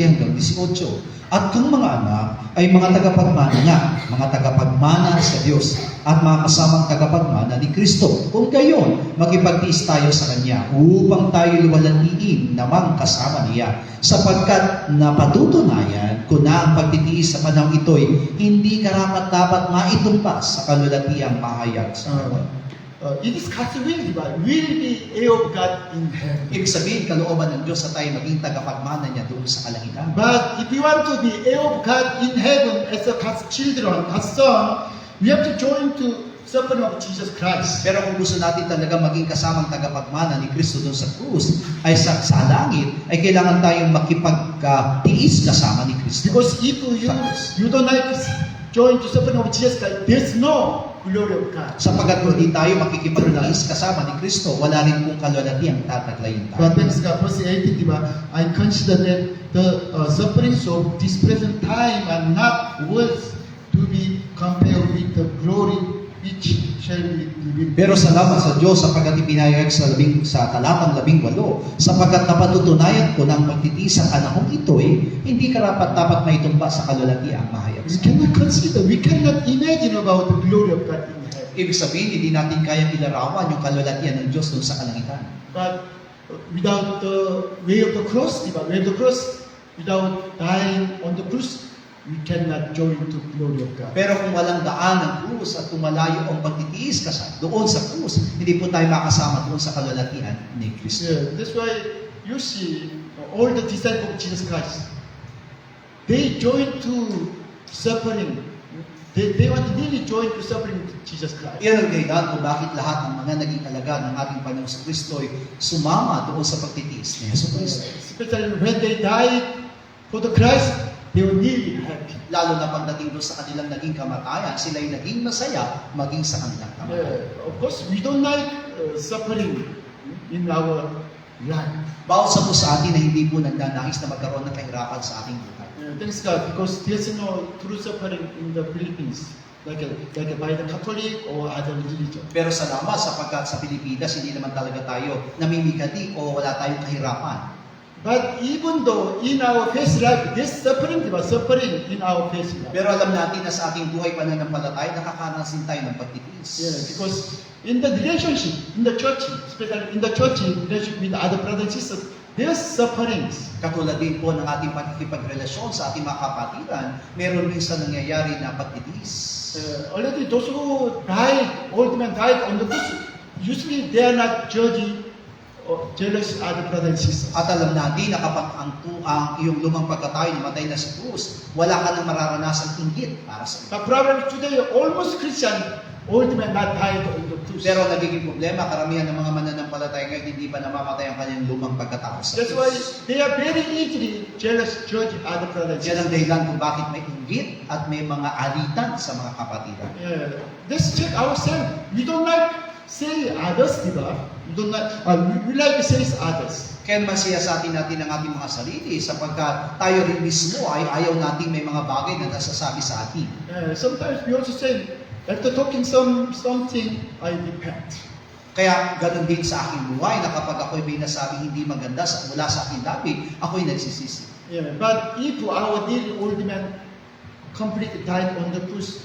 hanggang 18. At kung mga anak ay mga tagapagmana nga, mga tagapagmana sa Diyos, at mga kasamang tagapagmana ni Kristo, kung gayon, makipagtiis tayo sa Kanya, upang tayo luwalhatiin namang kasama niya, sapagkat napatutunayan ko na ang pagtitiis sa panahon ito'y hindi karapat-dapat maitumpas sa kalulatiang pahayag sa Kanya. It is God's will, diba? We will be heir of God in heaven. Ibig sabihin, kalooban ng Diyos sa tayo maging tagapagmana niya doon sa kalangitan. But if we want to be heir of God in heaven as a God's children, God's son, we have to join to suffering of Jesus Christ. Pero kung gusto natin talaga maging kasamang tagapagmana ni Kristo doon sa krus, ay sa langit, ay kailangan tayong makipagtiis kasama ni Kristo. Because if you don't like to join to suffering of Jesus Christ, there's no glory of God. Sapagkat kung di tayo makikipagtiis kasama ni Kristo, wala rin pong kalulati ang tataglayin But tayo. thanks God, verse 18, diba? I consider that the sufferings of this present time are not worth to be compared with the glory which shall be revealed. Pero salamat sa Diyos sapagkat ipinahayag sa talatang 18, sapagkat napatutunayan ko na ang pagtitiis sa panahong ito'y hindi karapat-dapat maitumba sa kalulati ang mahayag We sa cannot consider, we cannot imagine about the glory of God in heaven. Ibig sabihin, hindi natin kayang ilarawan yung kalulatian ng Diyos doon sa kalangitan. But without the way of the cross, diba? Way of the cross, without dying on the cross, we cannot join to glory of God. Pero kung walang daan ng krus at tumalayo ang pagtitiis ka doon sa krus, hindi po tayo makasama doon sa kalulatian ni Kristo. Yeah, that's why you see all the disciples of Jesus Christ, they join to suffering. They want to really join to suffering with Jesus Christ. Iyan ang dahilan kung bakit lahat ng mga naging alagad ng ating Panginoong sa Kristo ay sumama doon sa pagtitiis ni Yesu Kristo. Especially when they died for the Christ, they were really happy. Lalo na pagdating doon sa kanilang naging kamatayan, sila ay naging masaya maging sa kanilang kamatayan. Of course, we don't like suffering in our life. Bawat sa po sa atin na hindi po nagnanais na magkaroon ng kahirapan sa ating buhay. Thanks God, because there's no true suffering in the Philippines, like by the Catholic or other religion. Pero salamat sapagkat sa Pilipinas, hindi naman talaga tayo namimigati o wala tayong kahirapan. But even though in our faith life, there's suffering, diba? Suffering in our faith life. Pero alam natin na sa ating buhay pananampalataya, nakakaranas din tayo ng pagtitiis. Yeah, because in the relationship, in the church, especially in the church, relationship with other brothers and sisters, there's sufferings. Katulad din po ng ating pakikipagrelasyon sa ating mga kapatiran, meron minsan nangyayari na pagtitiis. Already those who died, old men died on the cross, usually they are not judging or jealous other brothers and sisters. At alam natin na kapag ang iyong lumang pagkatao namatay na sa krus, wala ka nang mararanasang inggit para sa iyo. The problem today, almost Christian, old men not died on the cross. Pero nagiging problema, karamihan ng mga mananampalataya ngayon hindi pa namamatay ang kanyang lumang pagkatao sa That's why krus. they are very easily jealous, judge other brothers and Yan ang sisters. dahilan kung bakit may inggit at may mga alitan sa mga kapatiran. Yeah. Let's check ourselves. We don't like say others, diba? We don't like, we like to say others. Kaya naman siyasatin natin ang ating mga sarili sapagkat tayo rin mismo ay ayaw natin may mga bagay na nasasabi sa atin. Sometimes we also say, after talking something, I repent. Kaya ganun din sa aking buhay na kapag ako'y may nasabing hindi maganda mula sa aking labi, ako'y nagsisisi. Yeah. But if our dear old man completely died on the cross,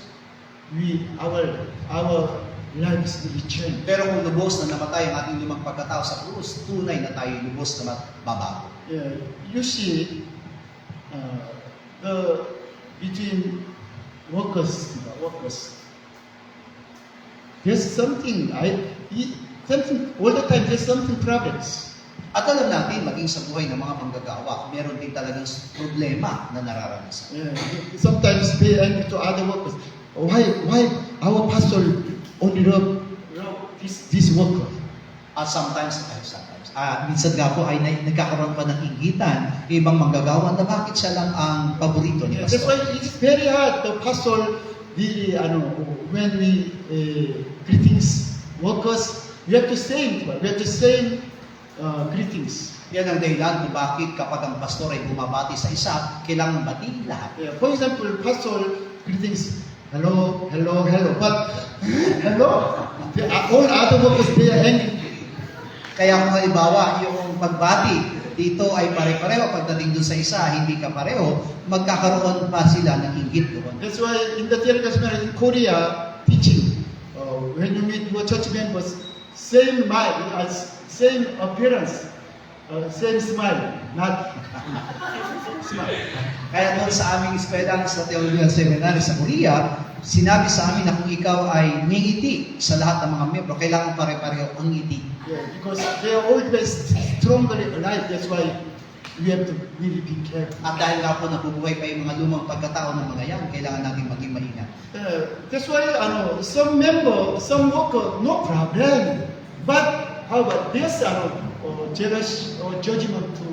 our lives will be changed. Pero kung lubos na namatay ang ating lumang pagkatao sa krus, tunay na tayo lubos na mababago. Yeah, you see, the between workers, there's something. Something all the time. There's something problems. At alam natin, maging sa buhay ng mga manggagawa, meron din talagang problema na nararanasan. Yeah, sometimes they angry to other workers. Why our pastor only love this worker? At minsan nga po ay nagkakaroon pa ng inggitan ibang manggagawa na bakit siya lang ang paborito ni Yeah, that's pastor. why it's very hard. The pastor really, when we greetings workers, we have to say greetings. Yan ang dahilan kung bakit kapag ang pastor ay bumabati sa isa, kailangan batiin lahat. Yeah, for example, pastor greetings, hello. But hello, all other workers they are angry. Kaya kung halimbawa, yung pagbati dito ay pare-pareho, pagdating dun sa isa, hindi ka pareho, magkakaroon pa sila ng inggit doon. That's why in the theological seminary in Korea, teaching, when you meet your church members, same mind, same appearance, same smile, not smile. Kaya doon sa aming eskwela sa Theological Seminary sa Korea, sinabi sa amin na kung ikaw ay ngingiti sa lahat ng mga membro, kailangan pare-pareho ang ngiti. Yeah, because they are always strongly alive. That's why we have to really be careful. At dahil nga po nabubuhay pa yung mga lumang pagkatao ng mga yan, kailangan natin maging maingat. That's why some worker, no problem. But how about this? Jealous or judgment to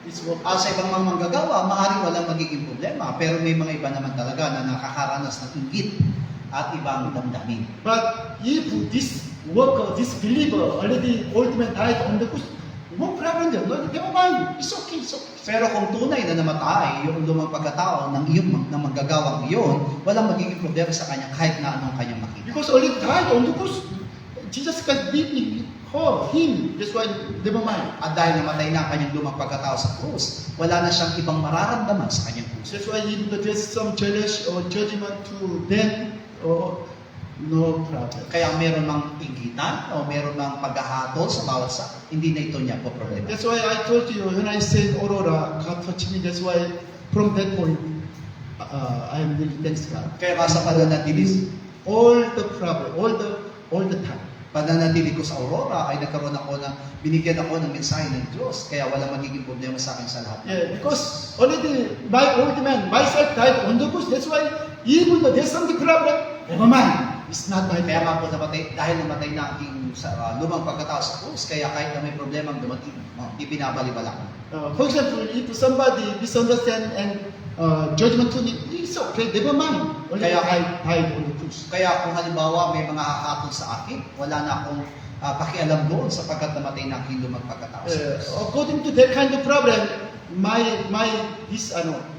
this worker. Sa ibang mga manggagawa, maaaring walang magiging problema, pero may mga iba naman talaga na nakakaranas ng inggit at ibang damdamin. But if this worker, this believer, already old man died on the cross, no problem there. No, never mind. It's okay. Pero kung tunay na namatay yung lumang pagkatao ng manggagawang iyon, walang magiging problema sa kanya kahit na anong kanyang makita. Because already died on the cross, Jesus can be him. That's why never mind. At dahil namatay na ang kanyang lumang pagkatao sa krus, wala na siyang ibang mararamdaman sa kanyang puso. That's why even if there's some jealous or judgment to them, no problem. Kaya meron mang inggitan o meron mang paghahatol sa bawat sa, hindi na ito niya po problema. That's why I told you when I said Aurora, God touched me. That's why from that point, I am really thanks God. Kaya sa pananatili, All the problem, all the time. pananatili ko sa Aurora ay nagkaroon ako ng, binigyan ako ng mensahe ng Diyos. Kaya wala magiging problema sa akin sa lahat. Yeah, because already my old man, myself died on the cross. That's why even though there's something problem, never mind. It's not my Kaya problem. nga po namatay, dahil namatay na ang lumang pagkatao sa krus, kaya kahit na may problema ang dumating, ibinabalibala ko. For example, if somebody misunderstand and judgment to me, it's okay, never mind. Only Kaya- I died on the cross. Kaya kung halimbawa may mga hahatol sa akin, wala na akong pakialam doon sapagkat namatay na ang lumang pagkatao sa krus. According to that kind of problem, my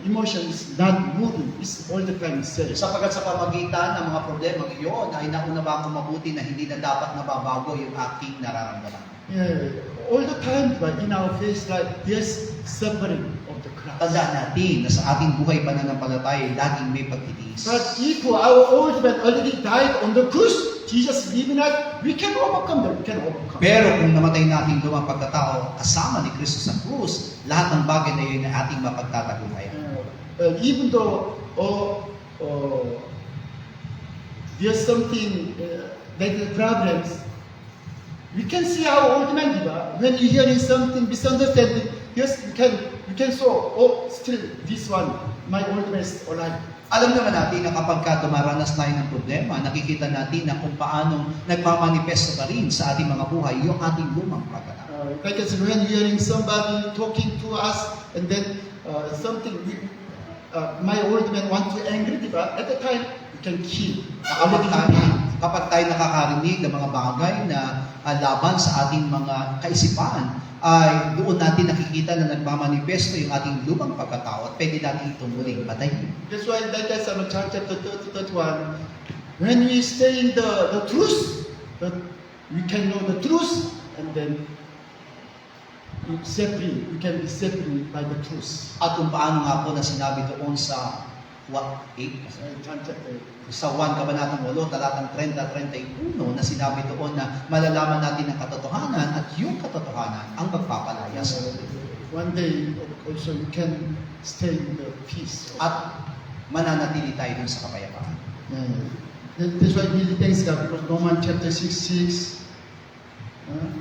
emotion is not moving. It's all the time sad. Sapagkat sa pamagitan ng mga problema iyon ay naunawa ko mabuti na hindi na dapat nababago yung aking nararamdaman. Yeah, all the time, but in our face, like there's suffering of the cross. Tandaan natin na sa ating buhay pananampalataya, laging may pagtitiis. But if our old man already died on the cross, Jesus living us, we can overcome that. We can overcome. Pero kung namatay natin lumang pagkatao kasama ni Kristo sa krus, lahat ng bagay na yun ay ating mapagtatagumpayan. Even though there's something like the problems, we can see our old man, diba? When you hearing something misunderstanding, yes, we can show, still this one, my old man is alive. Alam naman natin na kapag dumaranas tayo ng problema, nakikita natin na kung paano nagmamanifesto pa rin sa ating mga buhay yung ating lumang pagkatao. Like I said, when hearing somebody talking to us, and then something, my old man want to angry, diba? At the time, we can kill. Kapag tayo nakakarinig ng mga bagay na laban sa ating mga kaisipan, ay doon natin nakikita na nagmamanifesto yung ating lumang pagkatao at pwede natin itong muling patayin. That's why that is John chapter 30, 31. When we stay in the truth, we can know the truth, and then we can be set free by the truth. At kung paano nga po na sinabi doon sa 8? John chapter 8. Sa 1 Kabanatang 8, talatang 30-31 na sinabi doon na malalaman natin ang katotohanan at yung katotohanan ang magpapalaya sa atin. One day also you can stay in the peace. At mananatili tayo dun sa kapayapaan. That's why we thanks God because Romans chapter 6:6.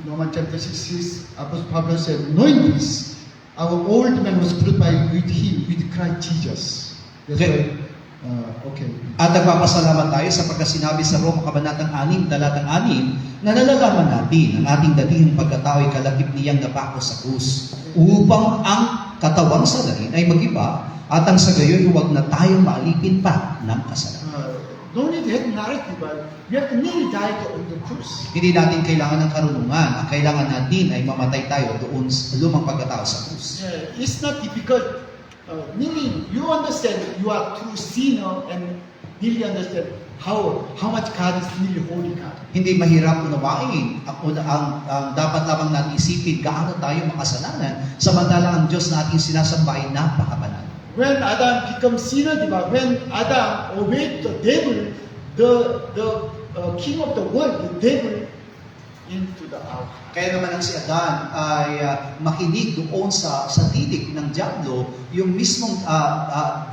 Romans chapter 6:6. Apostle Paul said, knowing this, our old man was crucified with him, with Christ Jesus. That's Okay. why. Okay. At nagpapasalamat tayo sapagkat sinabi sa Roma Kabanatang 6, talatang 6, na nalalaman natin ang ating dating pagkatao ay kalakip niyang napako sa krus upang ang katawang sa darin ay mag-iba at ang sa gayon huwag na tayong maalipin pa ng kasalanan. Don't need to have narrative, but we have to nearly die on the cross. Hindi natin kailangan ng karunungan. Ang kailangan natin ay mamatay tayo doon sa lumang pagkatao sa krus. It's not difficult. Meaning, you understand you are true sinner and really understand how much God is really holy God. Hindi mahirap unawain. Ang dapat lamang natin isipin gaano tayo makasalanan samantalang ang Diyos na ating sinasamba ay napakabanal. When Adam becomes sinner, diba? When Adam obeyed the devil, the king of the world, the devil, into the house. Kaya naman ang si Adan ay makinig doon sa tinig ng Diablo, yung mismong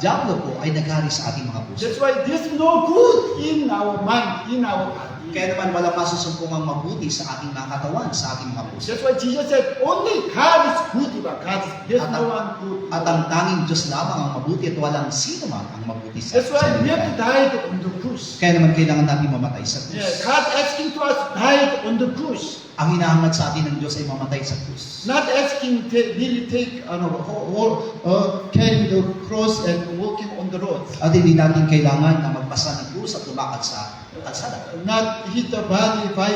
Diablo po ay naghari sa ating mga puso. That's why there's no good in our mind, in our heart. Kaya naman walang masusumpong mabuti sa ating mga katawan, sa ating mga puso. That's why Jesus said, only God is good, diba? There's At no one good. At ang tanging Diyos lamang ang mabuti at walang sino man ang mabuti sa That's why we have to ating. die on the cross. Kaya naman kailangan natin mamatay sa krus. God asking to us, die on the cross. Ang hinahangad sa atin ng Diyos ay mamatay sa krus. Not asking to really take, carry the cross and walking on the road. At hindi natin kailangan na magpasa ng krus at lumakad sa kalsada. Not hit the body by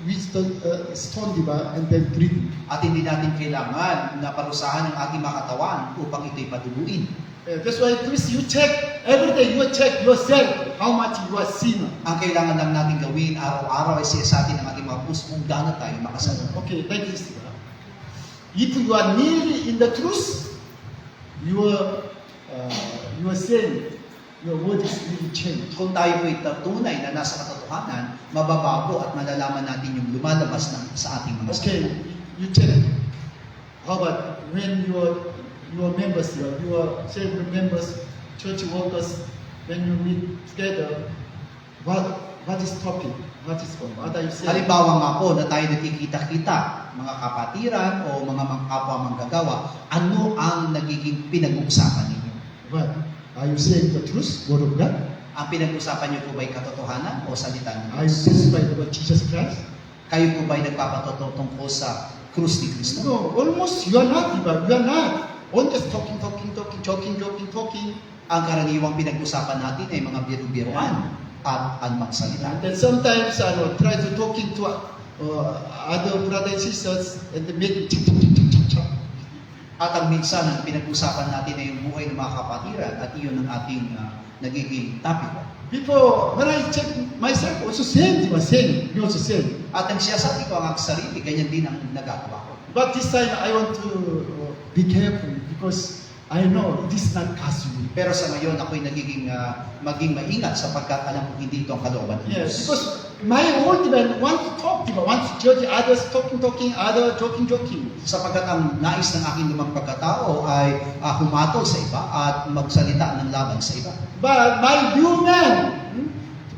with the stone, diba? And then breathe. At hindi natin kailangan na parusahan ang ating mga katawan upang ito'y paduguin. That's why, please, you check every day. You check yourself how much you are sinner. Ang kailangan lang natin gawin araw-araw ay siya sa atin ang ating mga puso kung gaano tayo makasalanan. Okay, like this. If you are nearly in the truth, your sin, your word is really changed. Kung tayo po'y tunay na nasa katotohanan, mababago at malalaman natin yung lumalabas sa ating mga Okay, salita. you check. How about when your members, your several members, church workers, when you meet together, what is topic? What are you saying? Halimbawa nga po na tayo nakikita-kita, mga kapatiran o mga kapwa manggagawa, ano ang nagiging pinag-uusapan ninyo? What? Are you saying the truth, word of God? Ang pinag-uusapan niyo po ba'y katotohanan o salita ng Are you Diyos? satisfied about Jesus Christ? Kayo po ba'y nagpapatotoo tungkol sa krus ni Kristo? No, almost you are not, but you are not. On just talking. Ang karaniwang pinag-usapan natin ay mga biro-biroan at anumang salita. And then sometimes I will try to talking to other brothers and sisters and then make At ang minsan, ang pinag-usapan natin ay yung buhay ng mga kapatiran at iyon ang ating nagiging topic. Before, when I check myself, also same, you also same. At ang siyasabi ko ang aking sarili, ganyan din ang nagagawa ko. But this time I want to be careful because I know it is not God's will. Pero sa ngayon, ako'y maging maingat sapagkat alam ko hindi ito ang kalooban ng Yes, Diyos. because my old man wants to talk, wants to judge others, talking, other joking. Sapagkat ang nais ng aking lumang pagkatao ay humatol sa iba at magsalita ng laban sa iba. But my new man,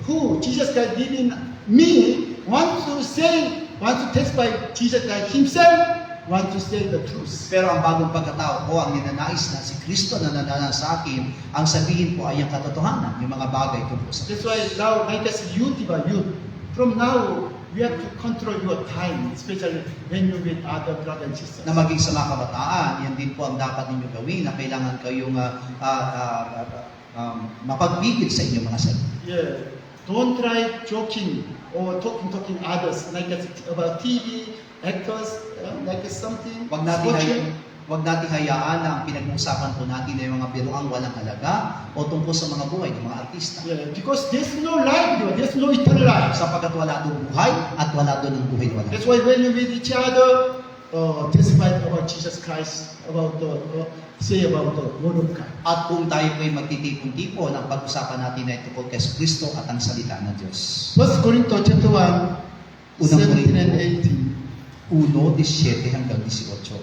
who Jesus Christ did in me, wants to testify Jesus Christ himself, wants to say the truth. Pero ang bagong pagkatao ko, ang ninanais na si Kristo na nanana sa akin, ang sabihin po ay ang katotohanan, yung mga bagay tungkol sa That's why now, like as youth, from now, you have to control your time, especially when you with other brothers and sisters. na maging sa mga kabataan, yan din po ang dapat ninyo gawin na kailangan kayong mapagpigil sa inyong mga sarili. Yeah. Don't try joking or talking others like about TV, actors, like something. Wag natin hayaan na ang pinag-uusapan po natin ay mga biroang walang halaga o tungkol sa mga buhay ng mga artista. Yeah, because there's no life, there's no eternal life. Sapagkat wala doon buhay at wala doon ang buhay na wala. That's why when you meet each other, testify about Jesus Christ, say about the Word of God. At kung tayo po'y magtitipon-tipon, ang pag-usapan natin na ito po kay Kristo at ang salita ng Diyos. 1 Corinthians chapter 1, Unang 17 and Korinto. 18. 1:17 hanggang 18.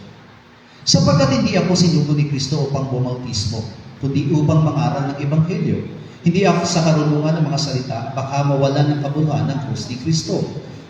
Sapagkat hindi ako sinugo ni Kristo upang bumautismo, kundi upang mangaral ng Ebanghelyo. Hindi ako sa karunungan ng mga salita, baka mawalan ng kabuluhan ng krus ni Kristo.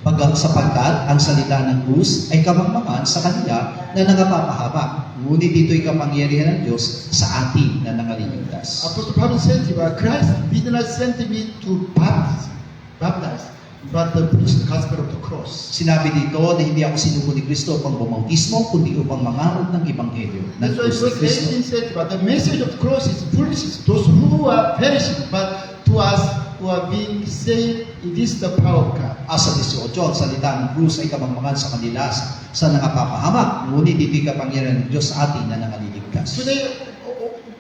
Sapagkat ang salita ng krus ay kamangmangan sa kanila na nangapapahaba. Ngunit ito'y kapangyarihan ng Diyos sa atin na nangaliligtas. Apostle Paul said, Christ did not send me to baptize, but to preach the gospel of the cross. Sinabi dito na hindi ako sinugo ni Kristo upang bumautismo, kundi upang mangaral ng Ebanghelyo ng That's why krus ni verse Kristo. 18 said, but the message of the cross is foolishness. Those who are perishing, but to us who are being saved, it is the power of God. Asa 18, ang salita ng krus ay kamangmangan sa kanila sa nangapapahamak, ngunit ito'y kapangyarihan ng Diyos sa atin na nangaliligtas. Today,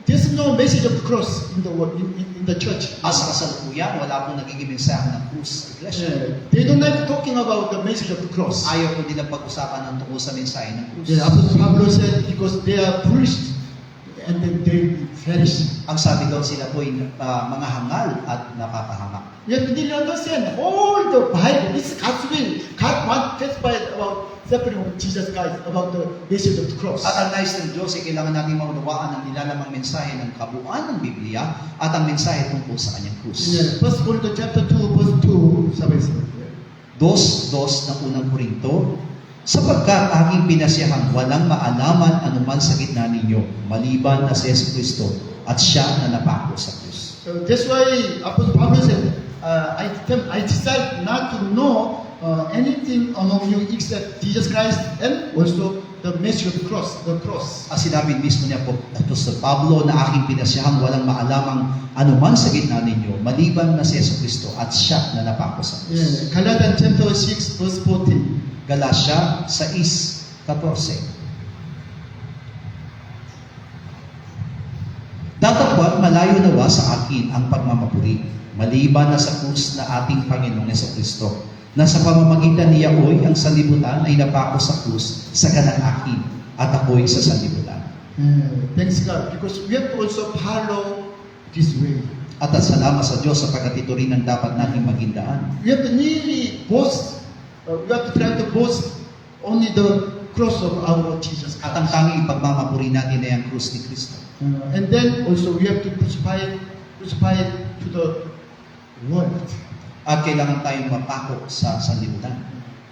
there's no message of the cross in the world, in the church. Asa kasalukuyan, wala pong nagiging mensahe ng krus sa iglesia. They don't like talking about the message of the cross. Ayaw po nilang pag-usapan ng tungkol sa mensahe ng krus. Apostle Pablo said, because they are foolish, and then they perish. Ang sabi daw sila po ay mga hangal at napapahamak. Yet we didn't understand all the Bible. It's God's will. God wants to testify about suffering of Jesus Christ, about the message of the cross. At ang nais ng Diyos ay kailangan natin maunawaan ang nilalamang mensahe ng kabuuan ng Biblia at ang mensahe tungkol sa kanyang krus. Yeah. 1 Corinthians chapter 2, verse 2, sabi-sabi. 2:2 ng unang Korinto, sapagkat aking pinasyahan walang maalaman anuman sa gitna ninyo, maliban na si Jesucristo at siya na napako sa krus. So that's why Apostle Pablo said, I decide not to know anything among you except Jesus Christ and also the message of the cross. At sinabi mismo niya po, Apostol Pablo, na aking pinasyahan walang maalamang anuman sa gitna ninyo, maliban na si Jesucristo at siya na napako sa krus. Yeah. Galatians chapter 6, verse 14. Galacia 6:14. Datapwat malayo nawa sa akin ang pagmamapuri, maliban na sa krus na ating Panginoong Jesucristo, na sa pamamagitan niya oy ang sanlibutan ay napako sa krus sa kanang akin, at ako'y sa sanlibutan. Thanks God, because we have to also follow this way. At salamat sa Diyos sapagkat ito rin ang dapat nating magindaan. We have to really boast. We have to try to boast only the cross of our Lord Jesus At ang Christ. tanging ipagmamapuri natin ay ang krus ni Kristo. And then also we have to crucify it to the world. At kailangan tayong mapako sa sanlibutan.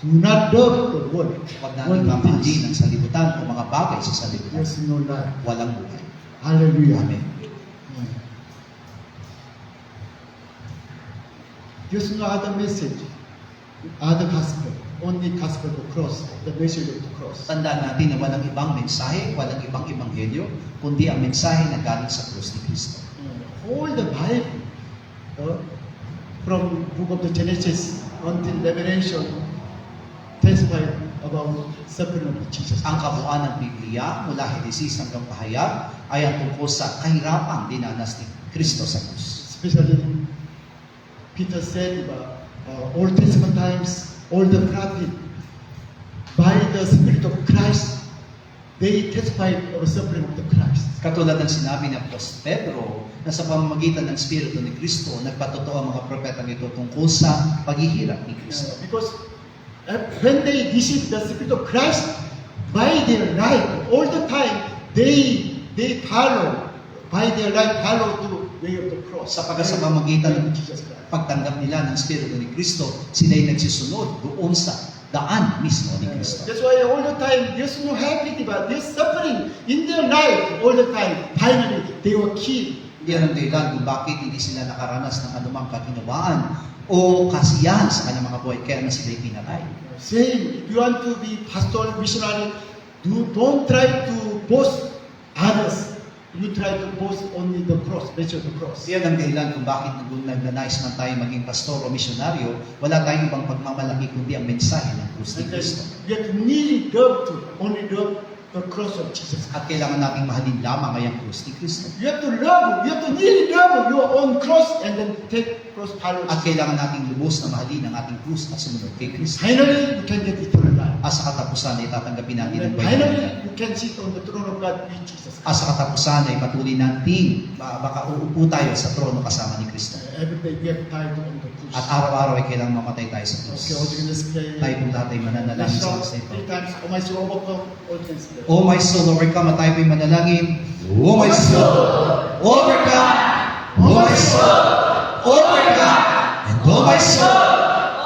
Do not love the world. Huwag natin mamahalin ang sanlibutan o mga bagay sa sanlibutan. There's no life. Walang buhay. Hallelujah. Amen. There's no other message, other gospel. Only gospel of the cross, the message of the cross. Tandaan natin na walang ibang mensahe, walang ibang ebanghelyo, kundi ang mensahe na galing sa krus ni Kristo. All the Bible, from book of the Genesis until Revelation, testify about suffering of Jesus. Ang kabuuan ng Biblia mula Henesis hanggang Pahayag ay ang tungkol sa kahirapang dinanas ni Kristo sa krus. Especially, Peter said, Old Testament times, all the prophet, by the Spirit of Christ, they testified of the suffering of the Christ. Katulad ng sinabi ni Apostol Pedro na sa pamamagitan ng Espiritu ni Kristo, nagpatotoo ang mga propetang ito tungkol sa paghihirap ni Kristo. Because when they receive the Spirit of Christ, by their life, all the time, they follow, by their life, follow the way of the cross. Sapagkat sa pamamagitan ng Jesus Christ. pagtanggap nila ng Espiritu ni Kristo, sila'y nagsisunod doon sa daan mismo ni Kristo. That's why all the time, there's no happiness, but there's suffering in their life all the time. Finally, they were killed. Yan ang dahilan kung bakit hindi sila nakaranas ng anumang kaginawaan o kasiyahan sa kanyang mga buhay, kaya na sila'y pinatay. Saying, if you want to be pastoral missionary, don't try to boast others. You try to boast only the cross, message of the cross. Yan ang dahilan kung bakit nagnanais man tayo maging pastor o misyonaryo, wala tayong ibang pagmamalaki kundi ang mensahe ng krus ni And then Kristo. we have to really love to only love the cross of Jesus. At kailangan nating mahalin lamang ay ang krus ni Kristo. You have to really love your own cross and then take cross, follow At Jesus. kailangan nating lubos na mahalin ang ating krus at sumunod kay Kristo. Finally, you can get eternal life. At sa katapusan ay tatanggapin natin ang And buhay na finally, buhay. you can sit on the throne of God with Jesus At Christ. sa katapusan ay patuloy nating baka uupo tayo sa trono kasama ni Kristo. Every day we have died on the cross. At araw-araw ay kailangang mamatay tayo sa krus. Okay, all you can pray. Tayo po lahat ay mananalangin Let's sa shout oras na ito. 3 times. Oh my soul, overcome. All you can pray. Oh my soul, overcome. At tayo po'y manalangin. Oh my soul, overcome. Oh my soul, overcome. And oh my soul,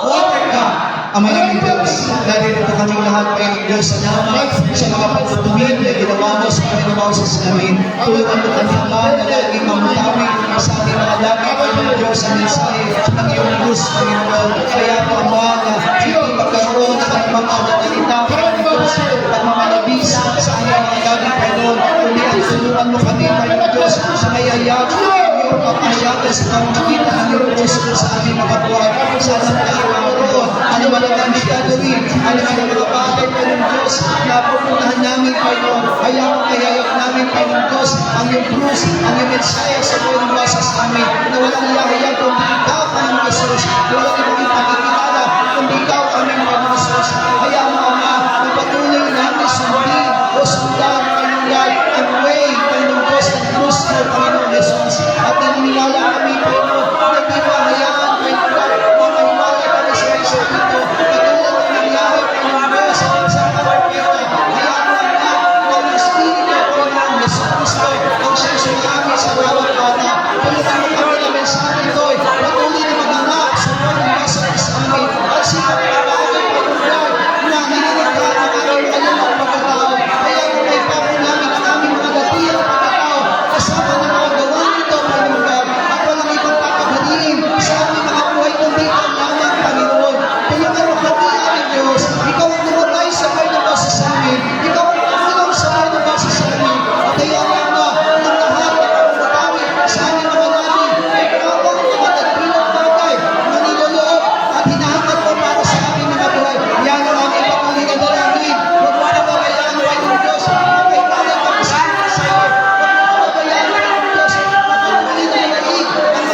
overcome. Ama namin Diyos, narito kaming lahat pa yung Diyos. Salamat sa mga pagtutuwid na ginawa mo sa pinagawasas namin. Tulungan mo kami Ama na laging mamutawi sa ating mga lagi pa yung Diyos ang mensahe ng iyong krus, Panginoon. Kaya po Ama na hindi magkaroon ng mga dadalita Panginoon Diyos at mamalabis sa aming mga lagi Panginoon. Kundi ang tulungan mo kami Panginoon Diyos sa mayayag iyong papahayagan sa pamamagitan ng iyong puso sa aming mga buhay. Sana tayo Panginoon, ano man ang aming gagawin, ano man ang mga bagay Panginoon Diyos na pupuntahan namin Panginoon. Hayag namin Panginoon Diyos ang iyong krus, ang iyong mensahe sa buhay ng basa sa amin na walang iyahayag kundi ikaw Panginoon Jesus, walang ibang ipakikilala kundi ikaw aming Panginoon Jesus. Hayaan mo Ama, na patuloy namin sundin o sundan Panginoon God, ang way Panginoon Diyos ng krus mo Panginoon Jesus. At naniniwala kami Panginoon na di mo hayaan Panginoon God, na maniwala kami sa isa dito. Patuloy na nangyari Panginoon Diyos sa kapapita. Hayaan mo Ama, na ang Espiritu Panginoon Jesus Cristo ang siyang sulami sa bawat bata. Tulungan mo kami na mensahe ito ay patuloy na mag-anak sa buhay ng basa sa amin. At sa pagkakagay Panginoon God, na hiniligta ang aming kanyang pagkatao. Kaya kung may papo namin ang aming mga datiyang pagkatao, kasama ng mga gawain nito, Panginoon God, at walang ibang papagaliin sa aming mga buhay kundi ang lamang, Panginoon. Tulungan mo kami, aming Diyos. Ikaw ang tumatay sa buhay ng basa sa amin. Ikaw ang tumulong sa buhay ng basa sa amin. At kaya nga, ng lahat ng pagkatawi sa aming mga namin, ay kawang mga tagpilang bagay na niloloob at hinahangat mo para sa aming mga buhay. Yan ang aming patuloy na dalangin. Huwag mo nababayaan, Panginoon Diyos, na may talay kami sa iyo. Huwag mo nababayaan, Panginoon Diyos, na patuloy na nalaig ang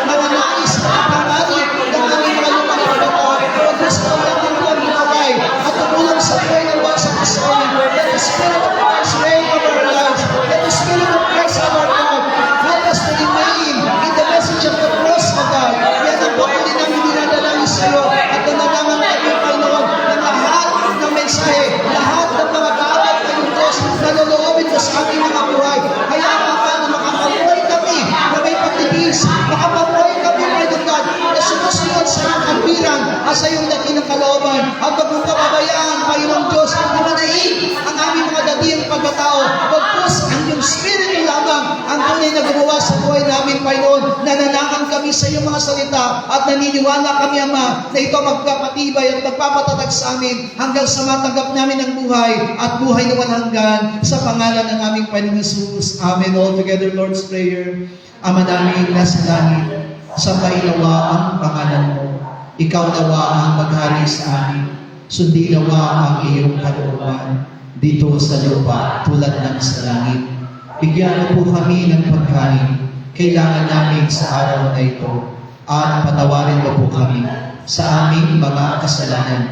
mga nais at pangarap ng aming mga lumang pagkatao. Huwag gusto natin kami magay at tumulong sa buhay ng basa sa amin. Let the Spirit of Christ reign over our lives. Let the Spirit of Christ have our God. Help us to remain in the message of the cross of God. Yan ang patuloy namin dinadalangin sa iyo at nananangan kami, Panginoon, ng lahat ng mensahe, lahat ng mga bagay, Panginoon Diyos, na loloobin mo sa aming mga buhay. Hayaan mo ka na makapabuhay kami na may pagtitiis, makapabuhay kami, Panginoon God, na sumusunod sa iyong kampiran at sa iyong dakilang kalooban. At huwag mong kababayaan, Panginoon Diyos, na manaig ang aming mga datiyang pagkatao. Pagpus ang iyong Espiritu lamang ang tunay na gumawa sa buhay namin, Panginoon. Nananakan kami sa iyong mga salita at naniniwala kami, Ama, na ito magpapatibay at magpapatatag sa amin hanggang sa matanggap namin ang buhay at buhay na walang hanggan sa pangalan ng aming Panginoon Jesus. Amen. All together, Lord's Prayer. Ama namin nasa langit, sampainawa ang pangalan mo. Ikaw nawa ang maghari sa amin. Sundin nawa ang iyong kalooban dito sa lupa tulad ng sa langit. Bigyan mo po kami ng pagkain kailangan namin sa araw na ito at patawarin mo po kami sa aming mga kasalanan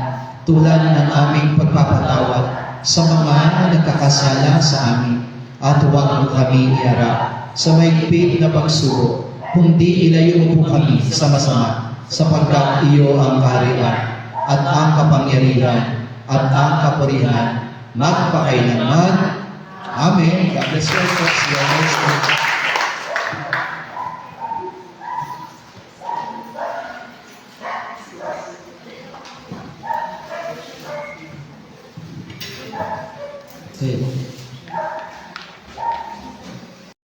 tulad ng aming pagpapatawad sa mga nagkakasala sa amin at huwag mo kami iharap sa mahigpit na pagsubok kundi ilayo mo po kami sa masama sapagkat iyo ang kaharian at ang kapangyarihan at ang kapurihan magpakailanman. Amen. God bless you. God bless you. Okay.